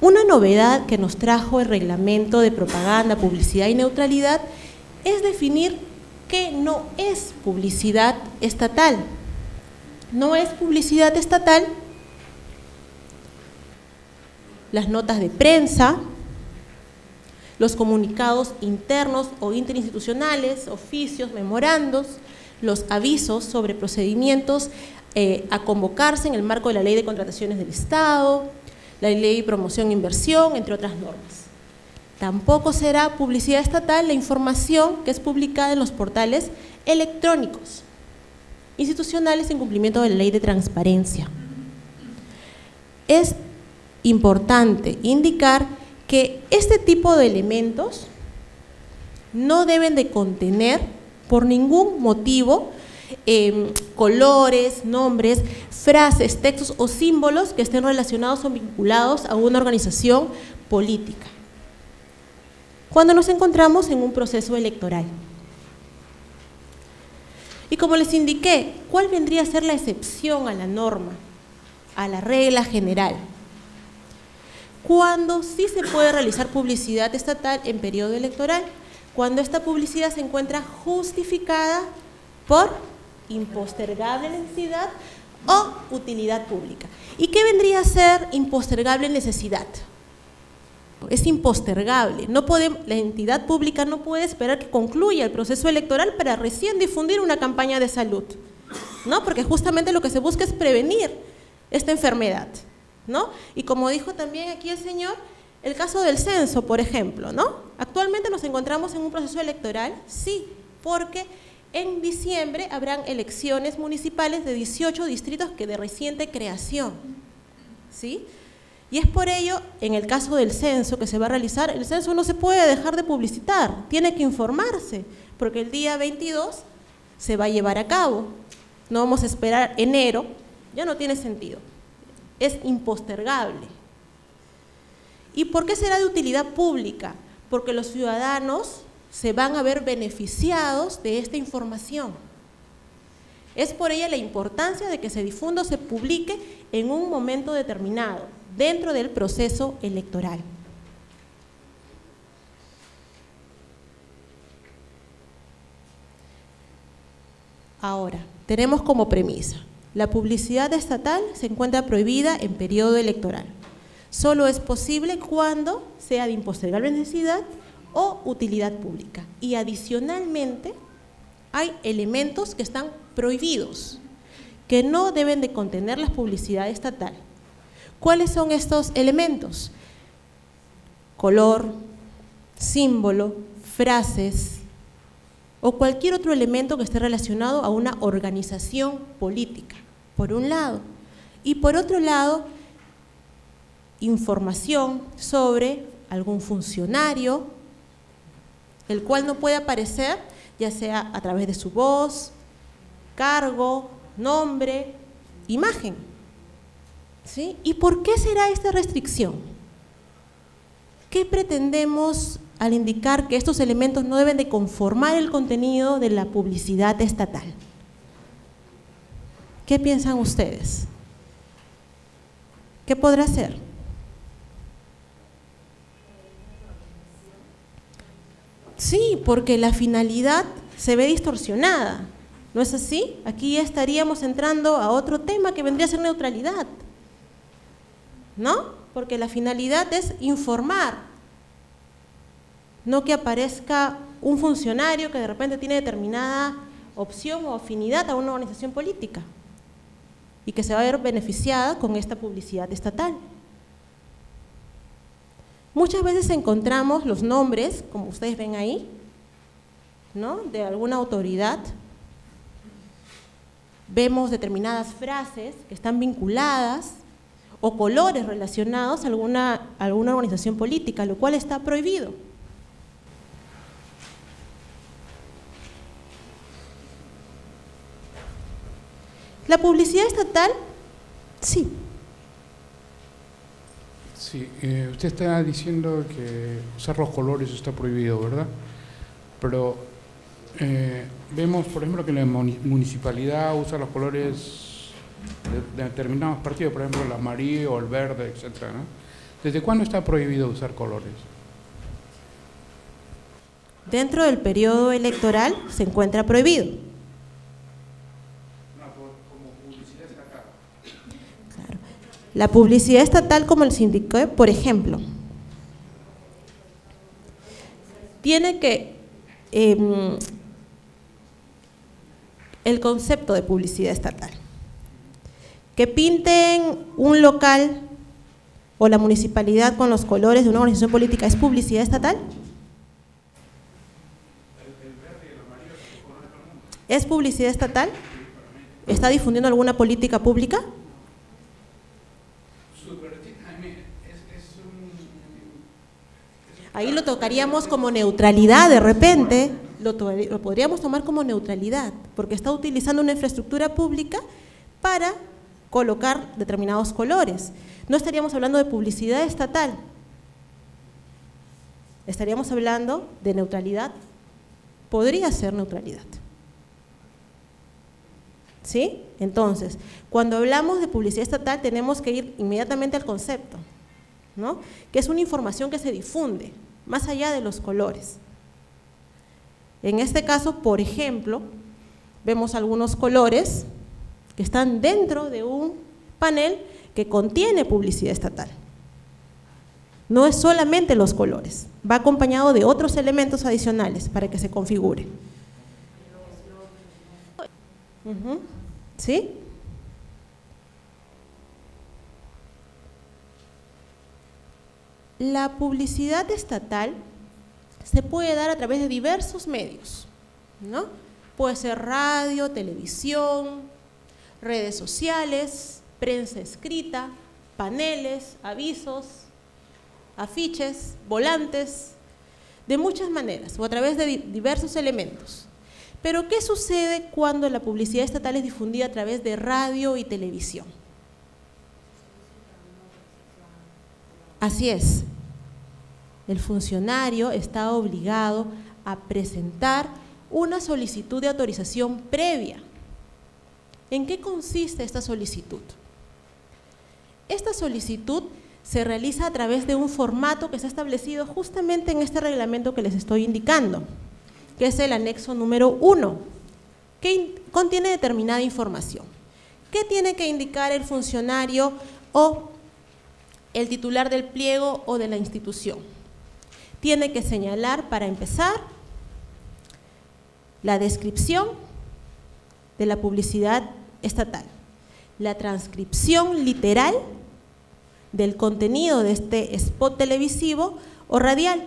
Una novedad que nos trajo el reglamento de propaganda, publicidad y neutralidad es definir qué no es publicidad estatal. No es publicidad estatal las notas de prensa, los comunicados internos o interinstitucionales, oficios, memorandos, los avisos sobre procedimientos a convocarse en el marco de la Ley de Contrataciones del Estado, la Ley de Promoción e Inversión, entre otras normas. Tampoco será publicidad estatal la información que es publicada en los portales electrónicos institucionales en cumplimiento de la Ley de Transparencia. Es importante indicar que este tipo de elementos no deben de contener por ningún motivo colores, nombres, frases, textos o símbolos que estén relacionados o vinculados a una organización política cuando nos encontramos en un proceso electoral. Y como les indiqué, ¿cuál vendría a ser la excepción a la norma, a la regla general? Cuando sí se puede realizar publicidad estatal en periodo electoral, cuando esta publicidad se encuentra justificada por impostergable necesidad o utilidad pública. ¿Y qué vendría a ser impostergable necesidad? Es impostergable. No podemos, la entidad pública no puede esperar que concluya el proceso electoral para recién difundir una campaña de salud, ¿no? Porque justamente lo que se busca es prevenir esta enfermedad, ¿no? Y como dijo también aquí el señor, el caso del censo, por ejemplo, ¿no? Actualmente nos encontramos en un proceso electoral, sí, porque en diciembre habrán elecciones municipales de 18 distritos que de reciente creación, ¿sí? Y es por ello, en el caso del censo que se va a realizar, el censo no se puede dejar de publicitar, tiene que informarse, porque el día 22 se va a llevar a cabo. No vamos a esperar enero, ya no tiene sentido, es impostergable. ¿Y por qué será de utilidad pública? Porque los ciudadanos se van a ver beneficiados de esta información. Es por ello la importancia de que se difunda o se publique en un momento determinado, dentro del proceso electoral. Ahora, tenemos como premisa, la publicidad estatal se encuentra prohibida en periodo electoral. Solo es posible cuando sea de impostergable necesidad o utilidad pública. Y adicionalmente, hay elementos que están prohibidos, que no deben de contener la publicidad estatal. ¿Cuáles son estos elementos? Color, símbolo, frases o cualquier otro elemento que esté relacionado a una organización política, por un lado. Y por otro lado, información sobre algún funcionario, el cual no puede aparecer, ya sea a través de su voz, cargo, nombre, imagen. ¿Sí? ¿Y por qué será esta restricción? ¿Qué pretendemos al indicar que estos elementos no deben de conformar el contenido de la publicidad estatal? ¿Qué piensan ustedes? ¿Qué podrá ser? Sí, porque la finalidad se ve distorsionada, ¿no es así? Aquí ya estaríamos entrando a otro tema que vendría a ser neutralidad, ¿no? Porque la finalidad es informar, no que aparezca un funcionario que de repente tiene determinada opción o afinidad a una organización política y que se va a ver beneficiada con esta publicidad estatal. Muchas veces encontramos los nombres, como ustedes ven ahí, ¿no?, de alguna autoridad. Vemos determinadas frases que están vinculadas o colores relacionados a alguna organización política, lo cual está prohibido. La publicidad estatal, sí. Sí, usted está diciendo que usar los colores está prohibido, ¿verdad? Pero vemos, por ejemplo, que la municipalidad usa los colores de determinados partidos, por ejemplo, el amarillo o el verde, etcétera, ¿no? ¿Desde cuándo está prohibido usar colores? Dentro del periodo electoral se encuentra prohibido. Como publicidad estatal. Claro. La publicidad estatal, como les indiqué, por ejemplo, tiene que, el concepto de publicidad estatal, que pinten un local o la municipalidad con los colores de una organización política, ¿es publicidad estatal? ¿Es publicidad estatal? ¿Está difundiendo alguna política pública? Ahí lo tocaríamos como neutralidad de repente, lo podríamos tomar como neutralidad, porque está utilizando una infraestructura pública para colocar determinados colores. No estaríamos hablando de publicidad estatal, estaríamos hablando de neutralidad, podría ser neutralidad. ¿Sí? Entonces, cuando hablamos de publicidad estatal tenemos que ir inmediatamente al concepto, ¿no? Que es una información que se difunde, más allá de los colores. En este caso, por ejemplo, vemos algunos colores que están dentro de un panel que contiene publicidad estatal. No es solamente los colores, va acompañado de otros elementos adicionales para que se configure. ¿Sí? La publicidad estatal se puede dar a través de diversos medios, ¿no? Puede ser radio, televisión, redes sociales, prensa escrita, paneles, avisos, afiches, volantes, de muchas maneras o a través de diversos elementos. Pero ¿qué sucede cuando la publicidad estatal es difundida a través de radio y televisión? Así es, el funcionario está obligado a presentar una solicitud de autorización previa. ¿En qué consiste esta solicitud? Esta solicitud se realiza a través de un formato que se ha establecido justamente en este reglamento que les estoy indicando, que es el anexo número 1, que contiene determinada información. ¿Qué tiene que indicar el funcionario o el titular del pliego o de la institución? Tiene que señalar, para empezar, la descripción de la publicidad estatal, la transcripción literal del contenido de este spot televisivo o radial.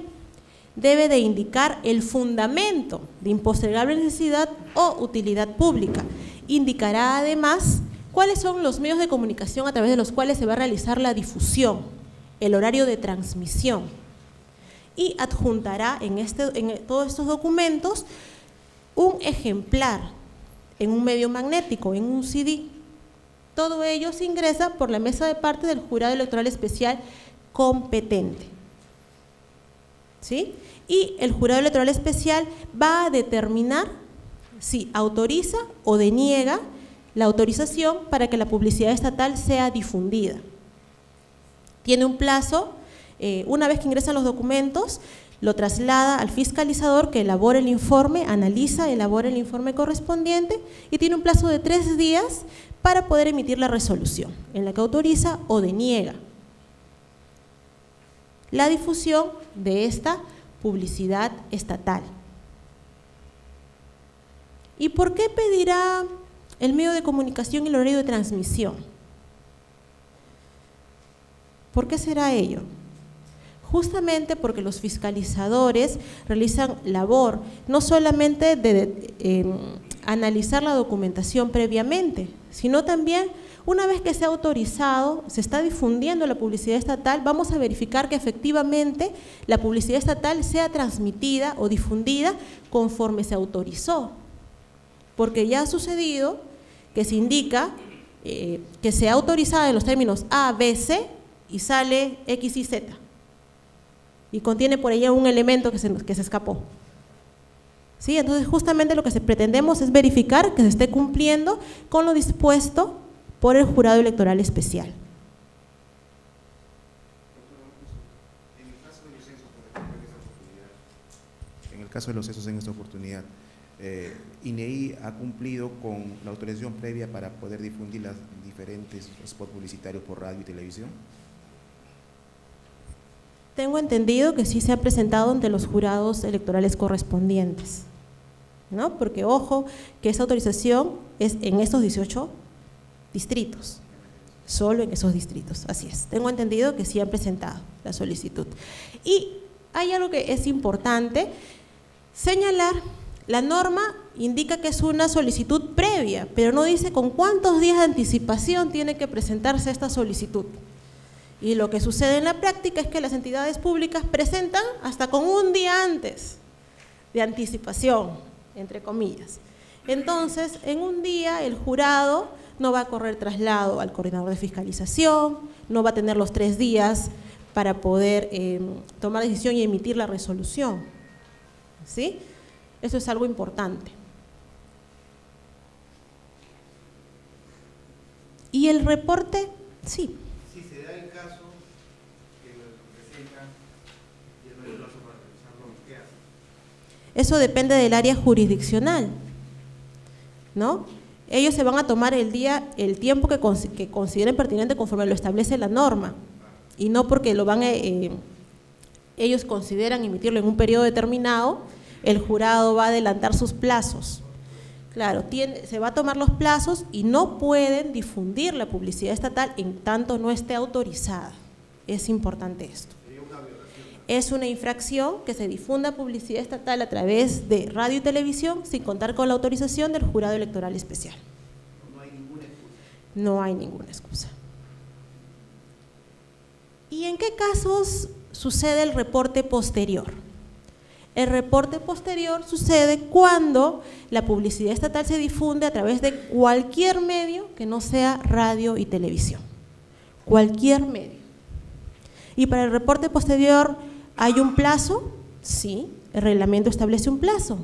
Debe de indicar el fundamento de impostergable necesidad o utilidad pública. Indicará además cuáles son los medios de comunicación a través de los cuales se va a realizar la difusión, el horario de transmisión, y adjuntará en todos estos documentos un ejemplar en un medio magnético, en un CD. Todo ello se ingresa por la mesa de parte del jurado electoral especial competente. ¿Sí? Y el jurado electoral especial va a determinar si autoriza o deniega la autorización para que la publicidad estatal sea difundida. Tiene un plazo, una vez que ingresan los documentos, lo traslada al fiscalizador que elabora el informe, analiza, elabora el informe correspondiente y tiene un plazo de 3 días para poder emitir la resolución en la que autoriza o deniega la difusión de esta publicidad estatal. ¿Y por qué pedirá el medio de comunicación y el horario de transmisión? ¿Por qué será ello? Justamente porque los fiscalizadores realizan labor no solamente de analizar la documentación previamente, sino también una vez que se ha autorizado, se está difundiendo la publicidad estatal, vamos a verificar que efectivamente la publicidad estatal sea transmitida o difundida conforme se autorizó, porque ya ha sucedido que se indica que se ha autorizado en los términos A, B, C y sale X y Z y contiene por ahí un elemento que se escapó. ¿Sí? Entonces justamente lo que pretendemos es verificar que se esté cumpliendo con lo dispuesto por el jurado electoral especial. caso de los cesos en esta oportunidad, INEI ha cumplido con la autorización previa para poder difundir los diferentes spots publicitarios por radio y televisión. Tengo entendido que sí se ha presentado ante los jurados electorales correspondientes, ¿no? Porque ojo, que esa autorización es en estos 18 distritos, solo en esos distritos, así es. Tengo entendido que sí han presentado la solicitud. Y hay algo que es importante señalar: la norma indica que es una solicitud previa, pero no dice con cuántos días de anticipación tiene que presentarse esta solicitud. Y lo que sucede en la práctica es que las entidades públicas presentan hasta con un día antes de anticipación, entre comillas. Entonces, en un día el jurado no va a correr traslado al coordinador de fiscalización, no va a tener los 3 días para poder tomar decisión y emitir la resolución, ¿sí? Eso es algo importante. ¿Y el reporte? Sí. Si se da el caso que lo presentan y no hay plazo para revisarlo, ¿qué hace? Eso depende del área jurisdiccional, ¿no? Ellos se van a tomar el tiempo que consideren pertinente conforme lo establece la norma, y no porque lo van ellos consideran emitirlo en un periodo determinado, el jurado va a adelantar sus plazos. Claro, se va a tomar los plazos y no pueden difundir la publicidad estatal en tanto no esté autorizada. Es importante esto. Es una infracción que se difunda publicidad estatal a través de radio y televisión sin contar con la autorización del jurado electoral especial. No hay ninguna excusa. No hay ninguna excusa. ¿Y en qué casos sucede el reporte posterior? El reporte posterior sucede cuando la publicidad estatal se difunde a través de cualquier medio que no sea radio y televisión. Cualquier medio. Y para el reporte posterior, ¿hay un plazo? Sí, el reglamento establece un plazo.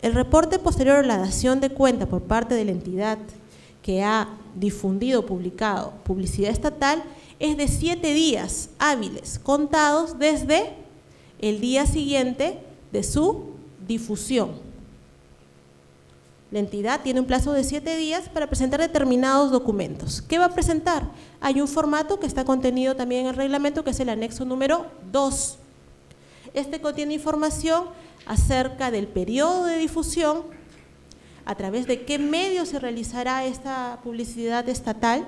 El reporte posterior a la dación de cuenta por parte de la entidad que ha difundido o publicado publicidad estatal es de 7 días hábiles, contados desde el día siguiente de su difusión. La entidad tiene un plazo de 7 días para presentar determinados documentos. ¿Qué va a presentar? Hay un formato que está contenido también en el reglamento, que es el anexo número 2. Este contiene información acerca del periodo de difusión, a través de qué medio se realizará esta publicidad estatal.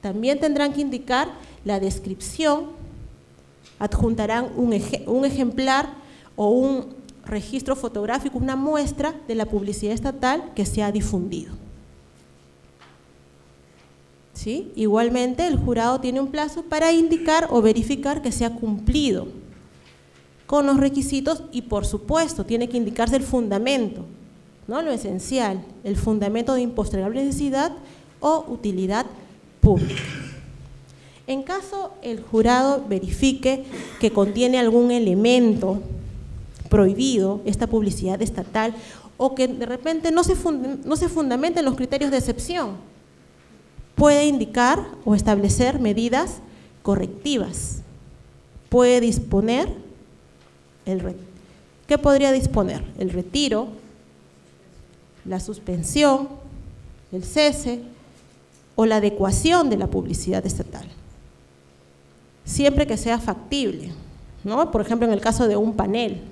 También tendrán que indicar la descripción, adjuntarán un ejemplar o un registro fotográfico, una muestra de la publicidad estatal que se ha difundido. ¿Sí? Igualmente, el jurado tiene un plazo para indicar o verificar que se ha cumplido con los requisitos y, por supuesto, tiene que indicarse el fundamento, ¿no? Lo esencial, el fundamento de impostergable necesidad o utilidad pública. En caso el jurado verifique que contiene algún elemento prohibido, esta publicidad estatal, o que de repente no se fundamenta en los criterios de excepción, puede indicar o establecer medidas correctivas. Puede disponer, ¿qué podría disponer? El retiro, la suspensión, el cese o la adecuación de la publicidad estatal, siempre que sea factible, ¿no? Por ejemplo, en el caso de un panel.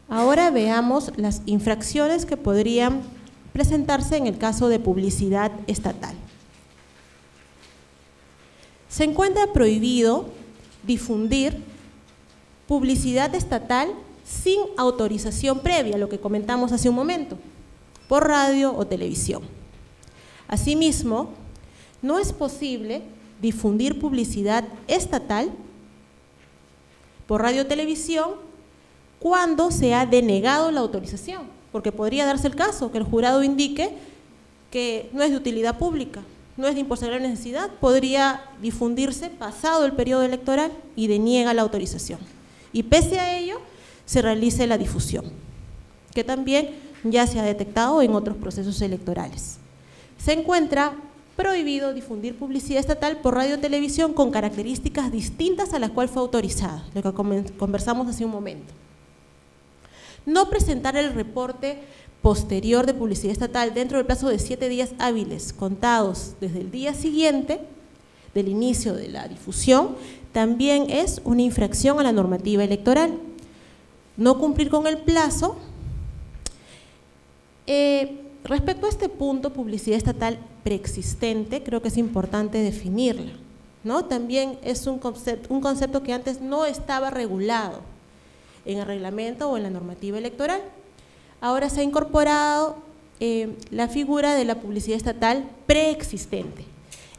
Ahora veamos las infracciones que podrían presentarse en el caso de publicidad estatal. Se encuentra prohibido difundir publicidad estatal sin autorización previa, lo que comentamos hace un momento, por radio o televisión. Asimismo, no es posible difundir publicidad estatal por radio o televisión cuando se ha denegado la autorización, porque podría darse el caso que el jurado indique que no es de utilidad pública, no es de impostergable necesidad, podría difundirse pasado el periodo electoral y deniega la autorización. Y pese a ello, se realice la difusión, que también ya se ha detectado en otros procesos electorales. Se encuentra prohibido difundir publicidad estatal por radio o televisión con características distintas a las cuales fue autorizada, lo que conversamos hace un momento. No presentar el reporte posterior de publicidad estatal dentro del plazo de 7 días hábiles contados desde el día siguiente del inicio de la difusión también es una infracción a la normativa electoral. No cumplir con el plazo. Respecto a este punto, publicidad estatal preexistente, creo que es importante definirla, ¿no? También es un concepto que antes no estaba regulado en el reglamento o en la normativa electoral. Ahora se ha incorporado la figura de la publicidad estatal preexistente.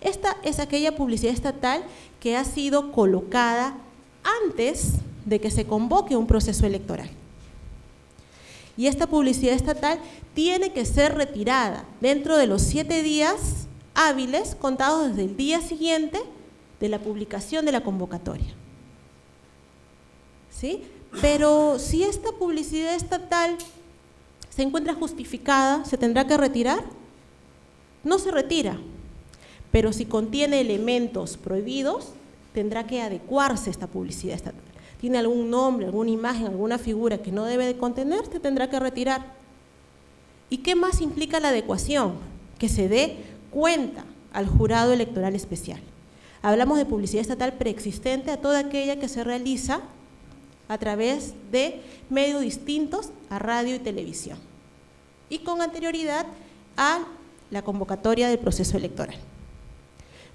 Esta es aquella publicidad estatal que ha sido colocada antes de que se convoque un proceso electoral. Y esta publicidad estatal tiene que ser retirada dentro de los 7 días hábiles contados desde el día siguiente de la publicación de la convocatoria. ¿Sí? Pero si esta publicidad estatal se encuentra justificada, ¿se tendrá que retirar? No se retira, pero si contiene elementos prohibidos, tendrá que adecuarse esta publicidad estatal. Tiene algún nombre, alguna imagen, alguna figura que no debe de contener, se tendrá que retirar. ¿Y qué más implica la adecuación? Que se dé cuenta al jurado electoral especial. Hablamos de publicidad estatal preexistente a toda aquella que se realiza a través de medios distintos a radio y televisión y con anterioridad a la convocatoria del proceso electoral.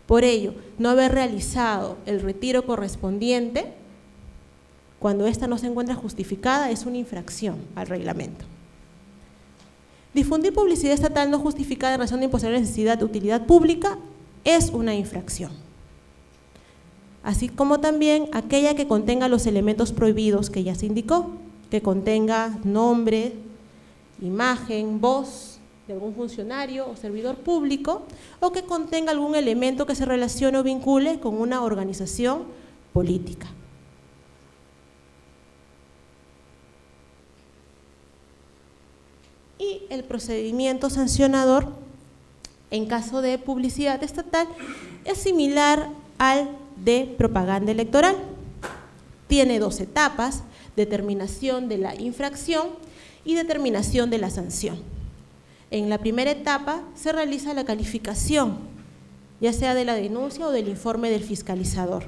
Por ello, no haber realizado el retiro correspondiente cuando ésta no se encuentra justificada es una infracción al reglamento. Difundir publicidad estatal no justificada en razón de imposible necesidad de utilidad pública es una infracción, así como también aquella que contenga los elementos prohibidos que ya se indicó, que contenga nombre, imagen, voz de algún funcionario o servidor público, o que contenga algún elemento que se relacione o vincule con una organización política. Y el procedimiento sancionador en caso de publicidad estatal es similar al de propaganda electoral. Tiene 2 etapas: determinación de la infracción y determinación de la sanción. En la primera etapa se realiza la calificación, ya sea de la denuncia o del informe del fiscalizador.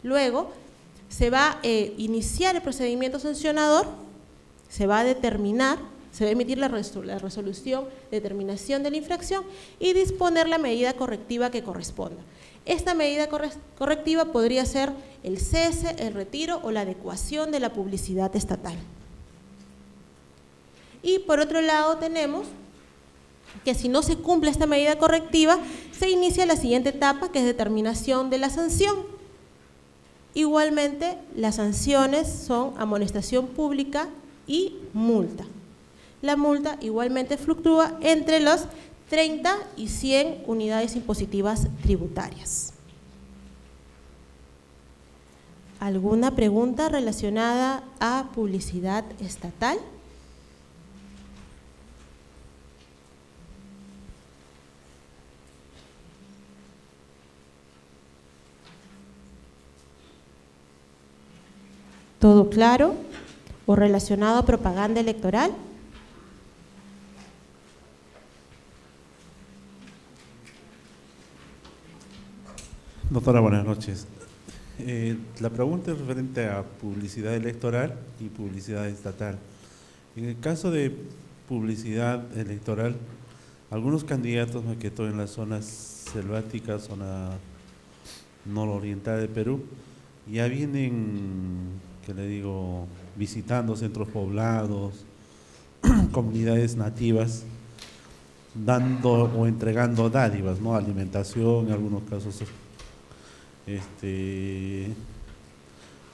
Luego se va a iniciar el procedimiento sancionador, se va a determinar, se va a emitir la resolución de determinación de la infracción y disponer la medida correctiva que corresponda. Esta medida correctiva podría ser el cese, el retiro o la adecuación de la publicidad estatal. Y por otro lado tenemos que si no se cumple esta medida correctiva, se inicia la siguiente etapa, que es determinación de la sanción. Igualmente, las sanciones son amonestación pública y multa. La multa igualmente fluctúa entre los 30 y 100 unidades impositivas tributarias. ¿Alguna pregunta relacionada a publicidad estatal? ¿Todo claro? ¿O relacionado a propaganda electoral? Doctora, buenas noches. La pregunta es referente a publicidad electoral y publicidad estatal. En el caso de publicidad electoral, algunos candidatos, más que todo en las zonas selváticas, zona nororiental de Perú, ya vienen, que le digo, visitando centros poblados, comunidades nativas, dando o entregando dádivas, ¿no? Alimentación, en algunos casos,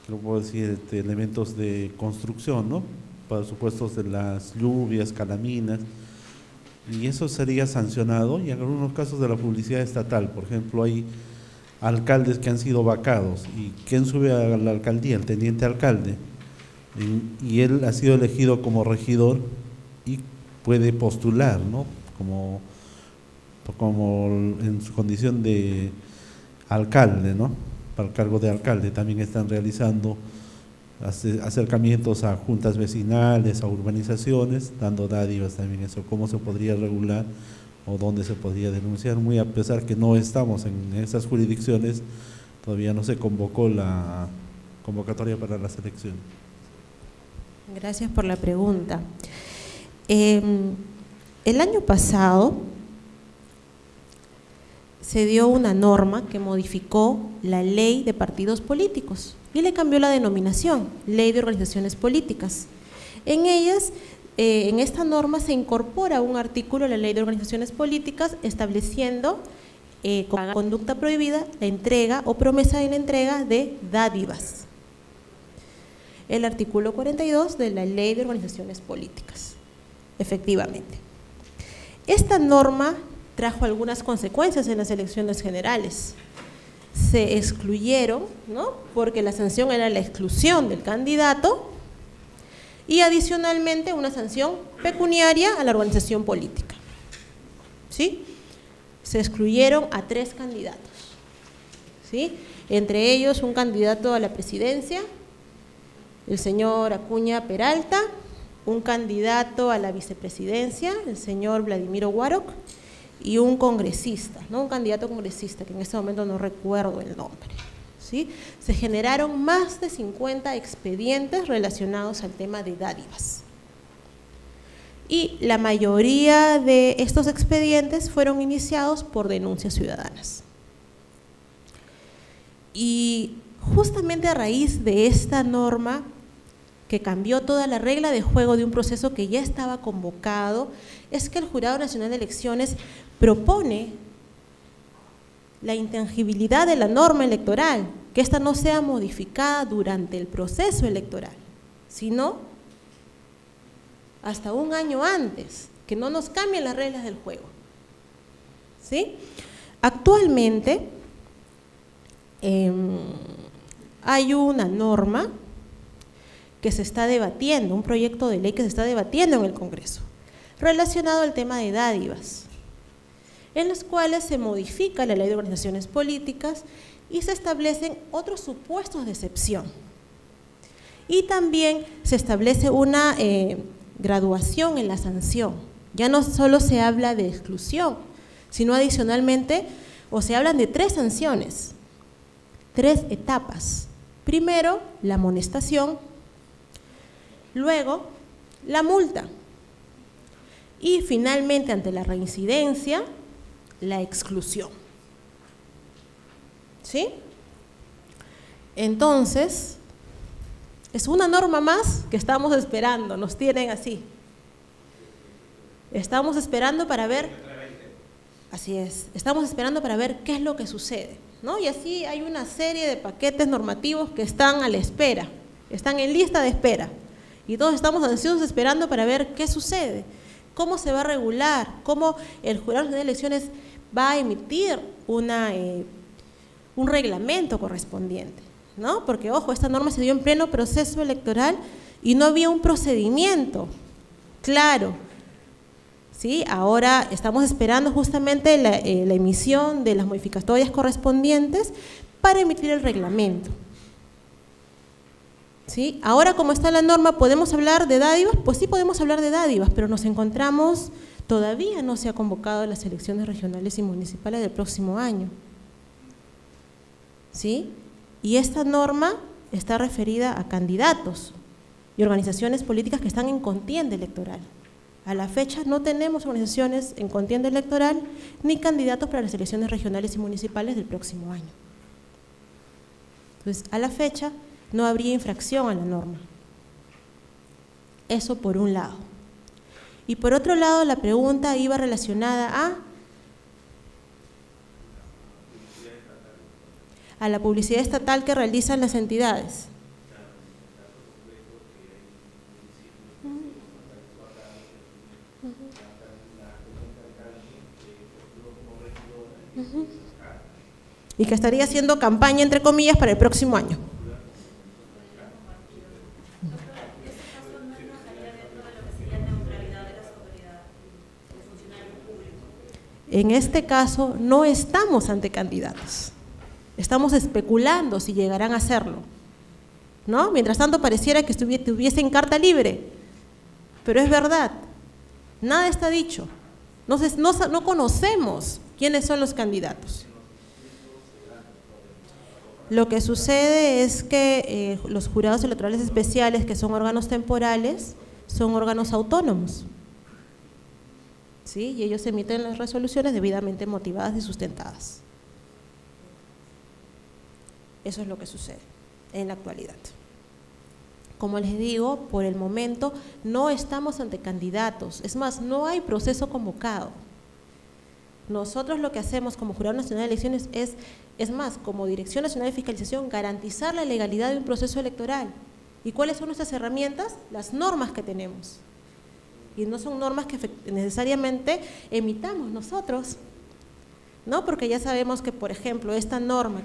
¿cómo puedo decir? Elementos de construcción, ¿no? Para supuestos de las lluvias, calaminas, y eso sería sancionado. Y en algunos casos de la publicidad estatal, por ejemplo, hay alcaldes que han sido vacados, y ¿quién sube a la alcaldía? El teniente alcalde, y él ha sido elegido como regidor y puede postular, ¿no? Como como en su condición de alcalde, ¿no? Para el cargo de alcalde también están realizando acercamientos a juntas vecinales, a urbanizaciones, dando dádivas también. Eso, ¿cómo se podría regular o dónde se podría denunciar? Muy a pesar que no estamos en esas jurisdicciones, todavía no se convocó la convocatoria para las elecciones. Gracias por la pregunta. El año pasado se dio una norma que modificó la ley de partidos políticos y le cambió la denominación, Ley de Organizaciones Políticas. En ellas, en esta norma se incorpora un artículo de la Ley de Organizaciones Políticas estableciendo como conducta prohibida la entrega o promesa de la entrega de dádivas. El artículo 42 de la Ley de Organizaciones Políticas, efectivamente. Esta norma trajo algunas consecuencias en las elecciones generales. Se excluyeron, ¿no? Porque la sanción era la exclusión del candidato y adicionalmente una sanción pecuniaria a la organización política. ¿Sí? Se excluyeron a 3 candidatos, ¿sí? Entre ellos un candidato a la presidencia, el señor Acuña Peralta, un candidato a la vicepresidencia, el señor Vladimiro Guaroc, y un congresista, ¿no? Un candidato congresista, que en este momento no recuerdo el nombre, ¿sí? Se generaron más de 50 expedientes relacionados al tema de dádivas. Y la mayoría de estos expedientes fueron iniciados por denuncias ciudadanas. Y justamente a raíz de esta norma que cambió toda la regla de juego de un proceso que ya estaba convocado, es que el Jurado Nacional de Elecciones propone la intangibilidad de la norma electoral, que ésta no sea modificada durante el proceso electoral, sino hasta un año antes, que no nos cambien las reglas del juego. ¿Sí? Actualmente hay una norma que se está debatiendo, un proyecto de ley que se está debatiendo en el Congreso, relacionado al tema de dádivas, en los cuales se modifica la Ley de Organizaciones Políticas y se establecen otros supuestos de excepción. Y también se establece una graduación en la sanción. Ya no solo se habla de exclusión, sino adicionalmente, o se hablan de 3 sanciones, 3 etapas. Primero, la amonestación, luego, la multa y finalmente, ante la reincidencia, la exclusión. ¿Sí? Entonces, es una norma más que estamos esperando, nos tienen así. Estamos esperando para ver, así es, estamos esperando para ver qué es lo que sucede, ¿no? Y así hay una serie de paquetes normativos que están a la espera, están en lista de espera. Y todos estamos ansiosos esperando para ver qué sucede, cómo se va a regular, cómo el Jurado Nacional de Elecciones va a emitir un reglamento correspondiente, ¿no? Porque, ojo, esta norma se dio en pleno proceso electoral y no había un procedimiento claro, ¿sí? Ahora estamos esperando justamente la emisión de las modificatorias correspondientes para emitir el reglamento. ¿Sí? Ahora, como está la norma, ¿podemos hablar de dádivas? Pues sí podemos hablar de dádivas, pero nos encontramos, todavía no se ha convocado las elecciones regionales y municipales del próximo año. ¿Sí? Y esta norma está referida a candidatos y organizaciones políticas que están en contienda electoral. A la fecha no tenemos organizaciones en contienda electoral ni candidatos para las elecciones regionales y municipales del próximo año. Entonces, a la fecha no habría infracción a la norma. Eso por un lado. Y por otro lado, la pregunta iba relacionada a la publicidad estatal que realizan las entidades. Y que estaría haciendo campaña, entre comillas, para el próximo año. en este caso no estamos ante candidatos, estamos especulando si llegarán a hacerlo, ¿no? Mientras tanto pareciera que tuviesen carta libre, pero es verdad, nada está dicho, no conocemos quiénes son los candidatos. Lo que sucede es que los jurados electorales especiales, que son órganos temporales, son órganos autónomos, ¿sí? Y ellos emiten las resoluciones debidamente motivadas y sustentadas. Eso es lo que sucede en la actualidad. Como les digo, por el momento no estamos ante candidatos, es más, no hay proceso convocado. Nosotros lo que hacemos como Jurado Nacional de Elecciones es más, como Dirección Nacional de Fiscalización, garantizar la legalidad de un proceso electoral. ¿Y cuáles son nuestras herramientas? Las normas que tenemos. Y no son normas que necesariamente emitamos nosotros, ¿no? Porque ya sabemos que, por ejemplo, esta norma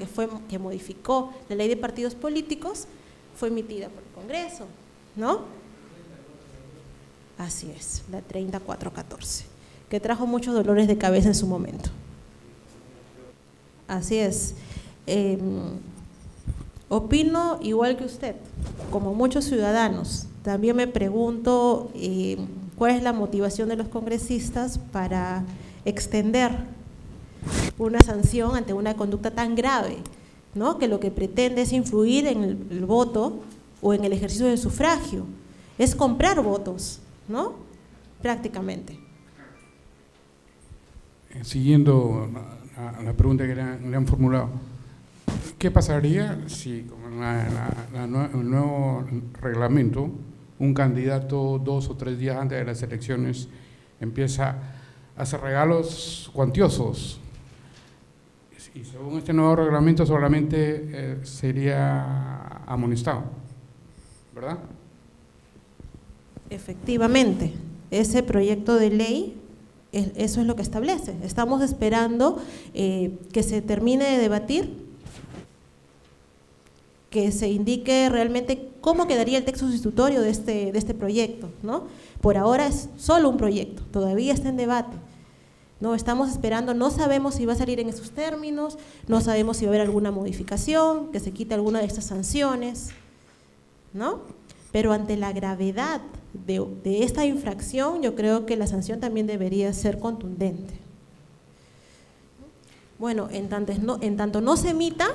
que modificó la Ley de Partidos Políticos fue emitida por el Congreso, ¿no? Así es, la 3414, que trajo muchos dolores de cabeza en su momento. Así es. Opino igual que usted, como muchos ciudadanos. También me pregunto cuál es la motivación de los congresistas para extender una sanción ante una conducta tan grave, ¿no? Que lo que pretende es influir en el voto o en el ejercicio del sufragio, es comprar votos, ¿no? Prácticamente. Siguiendo la pregunta que le han formulado, ¿qué pasaría si con el nuevo reglamento un candidato 2 o 3 días antes de las elecciones empieza a hacer regalos cuantiosos? Y según este nuevo reglamento solamente sería amonestado, ¿verdad? Efectivamente, ese proyecto de ley, eso es lo que establece. Estamos esperando que se termine de debatir, que se indique realmente cómo quedaría el texto sustitutorio de este proyecto, ¿no? Por ahora es solo un proyecto, todavía está en debate. No, estamos esperando, no sabemos si va a salir en esos términos, no sabemos si va a haber alguna modificación, que se quite alguna de estas sanciones, ¿no? Pero ante la gravedad de esta infracción, yo creo que la sanción también debería ser contundente. Bueno, en tanto no se emita,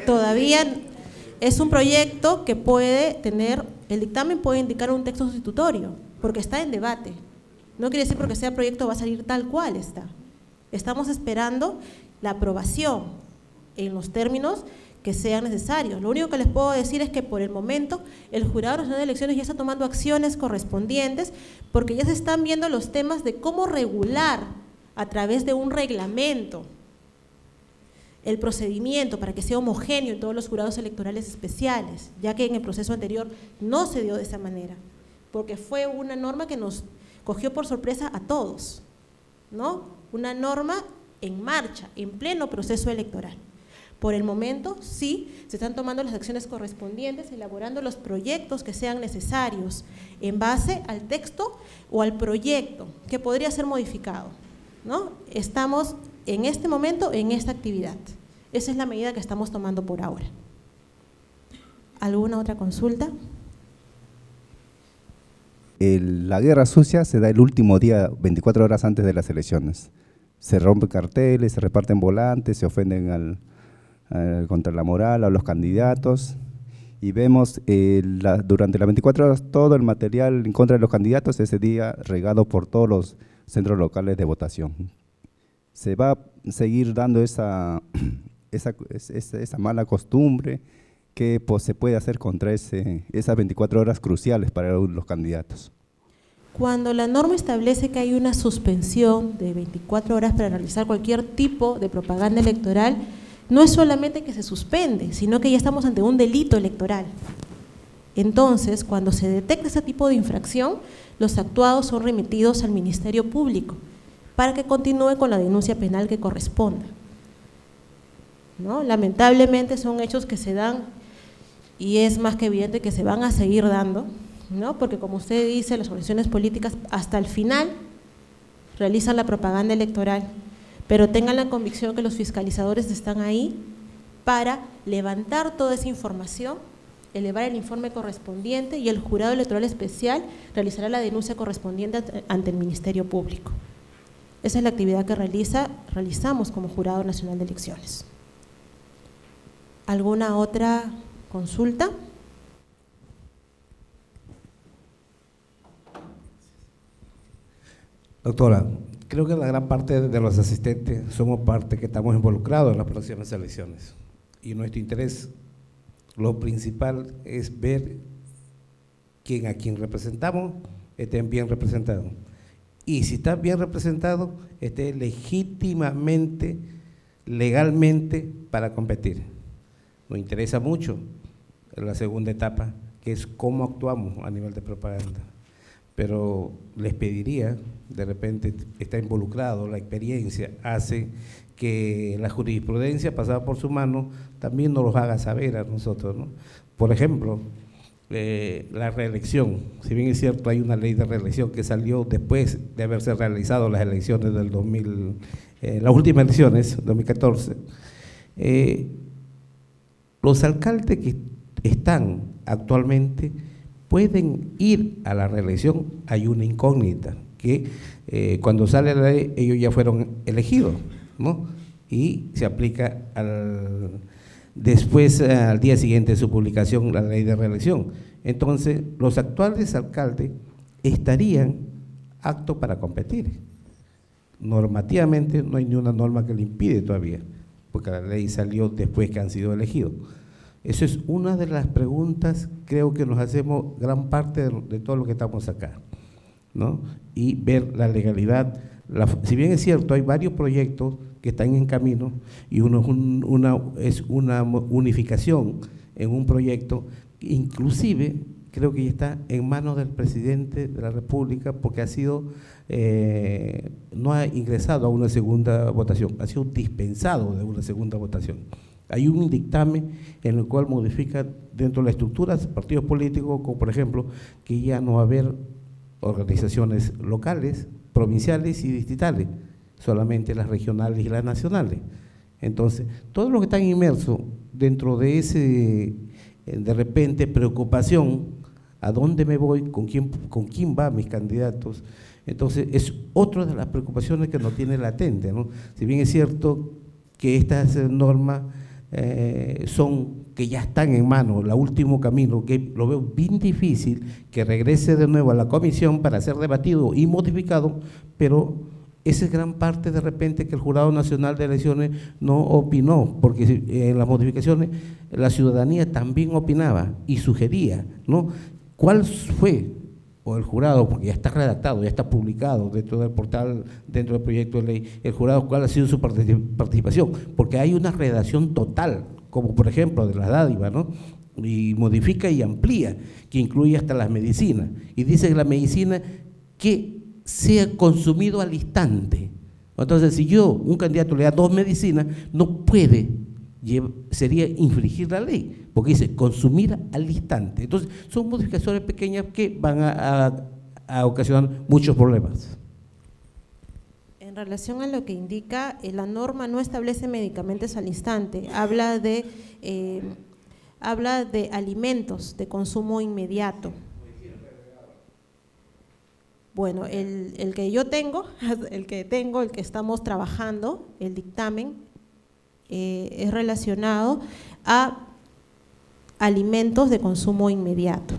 todavía es un proyecto que puede tener, el dictamen puede indicar un texto sustitutorio, porque está en debate. No quiere decir porque sea proyecto va a salir tal cual está. Estamos esperando la aprobación en los términos que sean necesarios. Lo único que les puedo decir es que por el momento el Jurado Nacional de Elecciones ya está tomando acciones correspondientes porque ya se están viendo los temas de cómo regular a través de un reglamento el procedimiento para que sea homogéneo en todos los jurados electorales especiales, ya que en el proceso anterior no se dio de esa manera, porque fue una norma que nos cogió por sorpresa a todos, ¿no? Una norma en marcha, en pleno proceso electoral. Por el momento, sí, se están tomando las acciones correspondientes, elaborando los proyectos que sean necesarios en base al texto o al proyecto que podría ser modificado, ¿no? Estamos en este momento en esta actividad. Esa es la medida que estamos tomando por ahora. ¿Alguna otra consulta? La guerra sucia se da el último día, 24 horas antes de las elecciones. Se rompen carteles, se reparten volantes, se ofenden contra la moral a los candidatos y vemos durante las 24 horas todo el material en contra de los candidatos ese día regado por todos los centros locales de votación. ¿Se va a seguir dando esa mala costumbre? ¿Qué se puede hacer contra esas 24 horas cruciales para los candidatos? Cuando la norma establece que hay una suspensión de 24 horas para realizar cualquier tipo de propaganda electoral, no es solamente que se suspende, sino que ya estamos ante un delito electoral. Entonces, cuando se detecta ese tipo de infracción, los actuados son remitidos al Ministerio Público para que continúe con la denuncia penal que corresponda, ¿no? Lamentablemente son hechos que se dan y es más que evidente que se van a seguir dando, ¿no? Porque como usted dice, las organizaciones políticas hasta el final realizan la propaganda electoral pero tengan la convicción que los fiscalizadores están ahí para levantar toda esa información, elevar el informe correspondiente y el jurado electoral especial realizará la denuncia correspondiente ante el Ministerio Público. Esa es la actividad que realizamos como Jurado Nacional de Elecciones. ¿Alguna otra consulta? Doctora, creo que la gran parte de los asistentes somos parte que estamos involucrados en las próximas elecciones. Y nuestro interés, lo principal es ver a quien representamos estén bien representados. Y si está bien representado, esté legítimamente, legalmente para competir. Nos interesa mucho la segunda etapa, que es cómo actuamos a nivel de propaganda. Pero les pediría, de repente está involucrado, la experiencia hace que la jurisprudencia pasada por su mano también nos los haga saber a nosotros, ¿no? Por ejemplo, la reelección, si bien es cierto hay una ley de reelección que salió después de haberse realizado las elecciones del 2000, las últimas elecciones, 2014, los alcaldes que están actualmente pueden ir a la reelección. Hay una incógnita, que cuando sale la ley ellos ya fueron elegidos, ¿no? Y se aplica después, al día siguiente de su publicación, la ley de reelección. Entonces, los actuales alcaldes estarían aptos para competir. Normativamente no hay ni una norma que le impide todavía, porque la ley salió después que han sido elegidos. Esa es una de las preguntas, creo que nos hacemos gran parte de todo lo que estamos acá, ¿no? Y ver la legalidad. Si bien es cierto, hay varios proyectos que están en camino y uno es una unificación en un proyecto, inclusive creo que ya está en manos del presidente de la República, porque no ha ingresado a una segunda votación, ha sido dispensado de una segunda votación. Hay un dictamen en el cual modifica dentro de la estructura de partidos políticos, como por ejemplo, que ya no va a haber organizaciones locales, provinciales y distritales, solamente las regionales y las nacionales. Entonces, todos los que están inmersos dentro de ese, de repente, preocupación, ¿a dónde me voy? ¿Con quién van mis candidatos? Entonces, es otra de las preocupaciones que nos tiene latente, ¿no? Si bien es cierto que estas normas que ya están en mano, el último camino, que lo veo bien difícil que regrese de nuevo a la comisión para ser debatido y modificado, pero esa es gran parte de repente que el Jurado Nacional de Elecciones no opinó, porque en las modificaciones la ciudadanía también opinaba y sugería, ¿no? ¿Cuál fue, o el jurado, porque ya está redactado, ya está publicado dentro del portal, dentro del proyecto de ley, el jurado, cuál ha sido su participación? Porque hay una redacción total, como por ejemplo de la dádiva, ¿no? Y modifica y amplía, que incluye hasta las medicinas, y dice que la medicina que sea consumido al instante. Entonces, si un candidato le da 2 medicinas, no puede, sería infringir la ley, porque dice consumir al instante. Entonces, son modificaciones pequeñas que van a ocasionar muchos problemas. En relación a lo que indica, la norma no establece medicamentos al instante, habla de alimentos de consumo inmediato. Bueno, el que yo tengo, el que estamos trabajando, el dictamen, es relacionado a alimentos de consumo inmediato,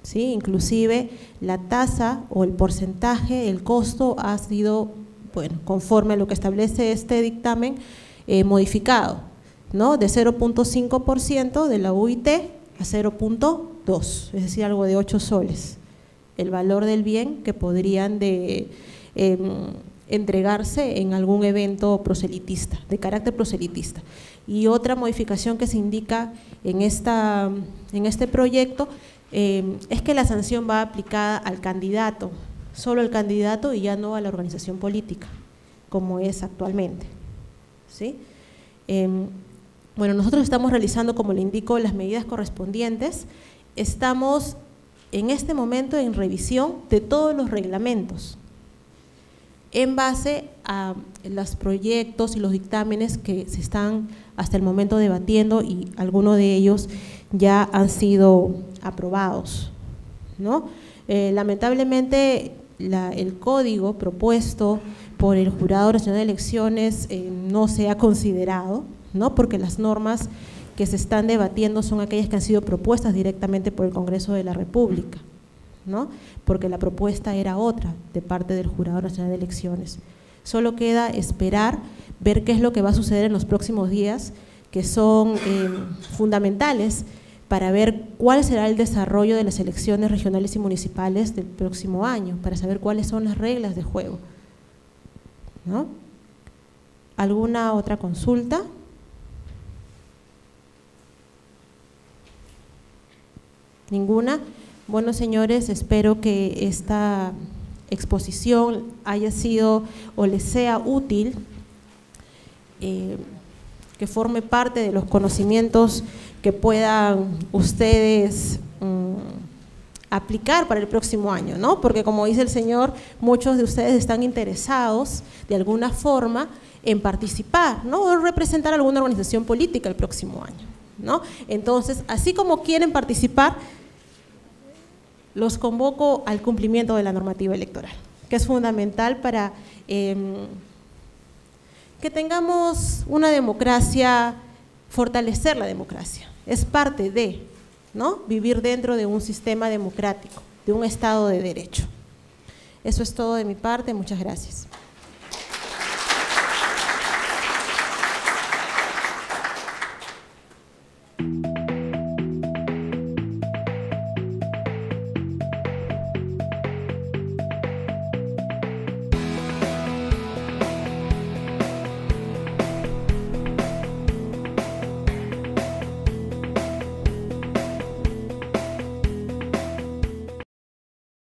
¿sí? Inclusive la tasa o el porcentaje, el costo ha sido, bueno, conforme a lo que establece este dictamen, modificado, ¿no? De 0.5% de la UIT a 0.2, es decir, algo de 8 soles. El valor del bien que podrían entregarse en algún evento proselitista, de carácter proselitista. Y otra modificación que se indica en este proyecto es que la sanción va aplicada al candidato, solo al candidato y ya no a la organización política, como es actualmente, ¿sí? Bueno, nosotros estamos realizando, como le indico, las medidas correspondientes. Estamos en este momento en revisión de todos los reglamentos. en base a los proyectos y los dictámenes que se están hasta el momento debatiendo y algunos de ellos ya han sido aprobados, ¿no? Lamentablemente el código propuesto por el Jurado Nacional de Elecciones no se ha considerado, ¿no? Porque las normas que se están debatiendo son aquellas que han sido propuestas directamente por el Congreso de la República, ¿no? Porque la propuesta era otra de parte del Jurado Nacional de Elecciones. Solo queda esperar, ver qué es lo que va a suceder en los próximos días, que son fundamentales para ver cuál será el desarrollo de las elecciones regionales y municipales del próximo año, para saber cuáles son las reglas de juego, ¿no? ¿Alguna otra consulta? ¿Ninguna? Bueno, señores, espero que esta exposición haya sido o les sea útil, que forme parte de los conocimientos que puedan ustedes aplicar para el próximo año, ¿no? Porque como dice el señor, muchos de ustedes están interesados de alguna forma en participar, ¿no? O representar alguna organización política el próximo año, ¿no? Entonces, así como quieren participar, los convoco al cumplimiento de la normativa electoral, que es fundamental para que tengamos una democracia, fortalecer la democracia. Es parte de, ¿no?, vivir dentro de un sistema democrático, de un Estado de Derecho. Eso es todo de mi parte, muchas gracias.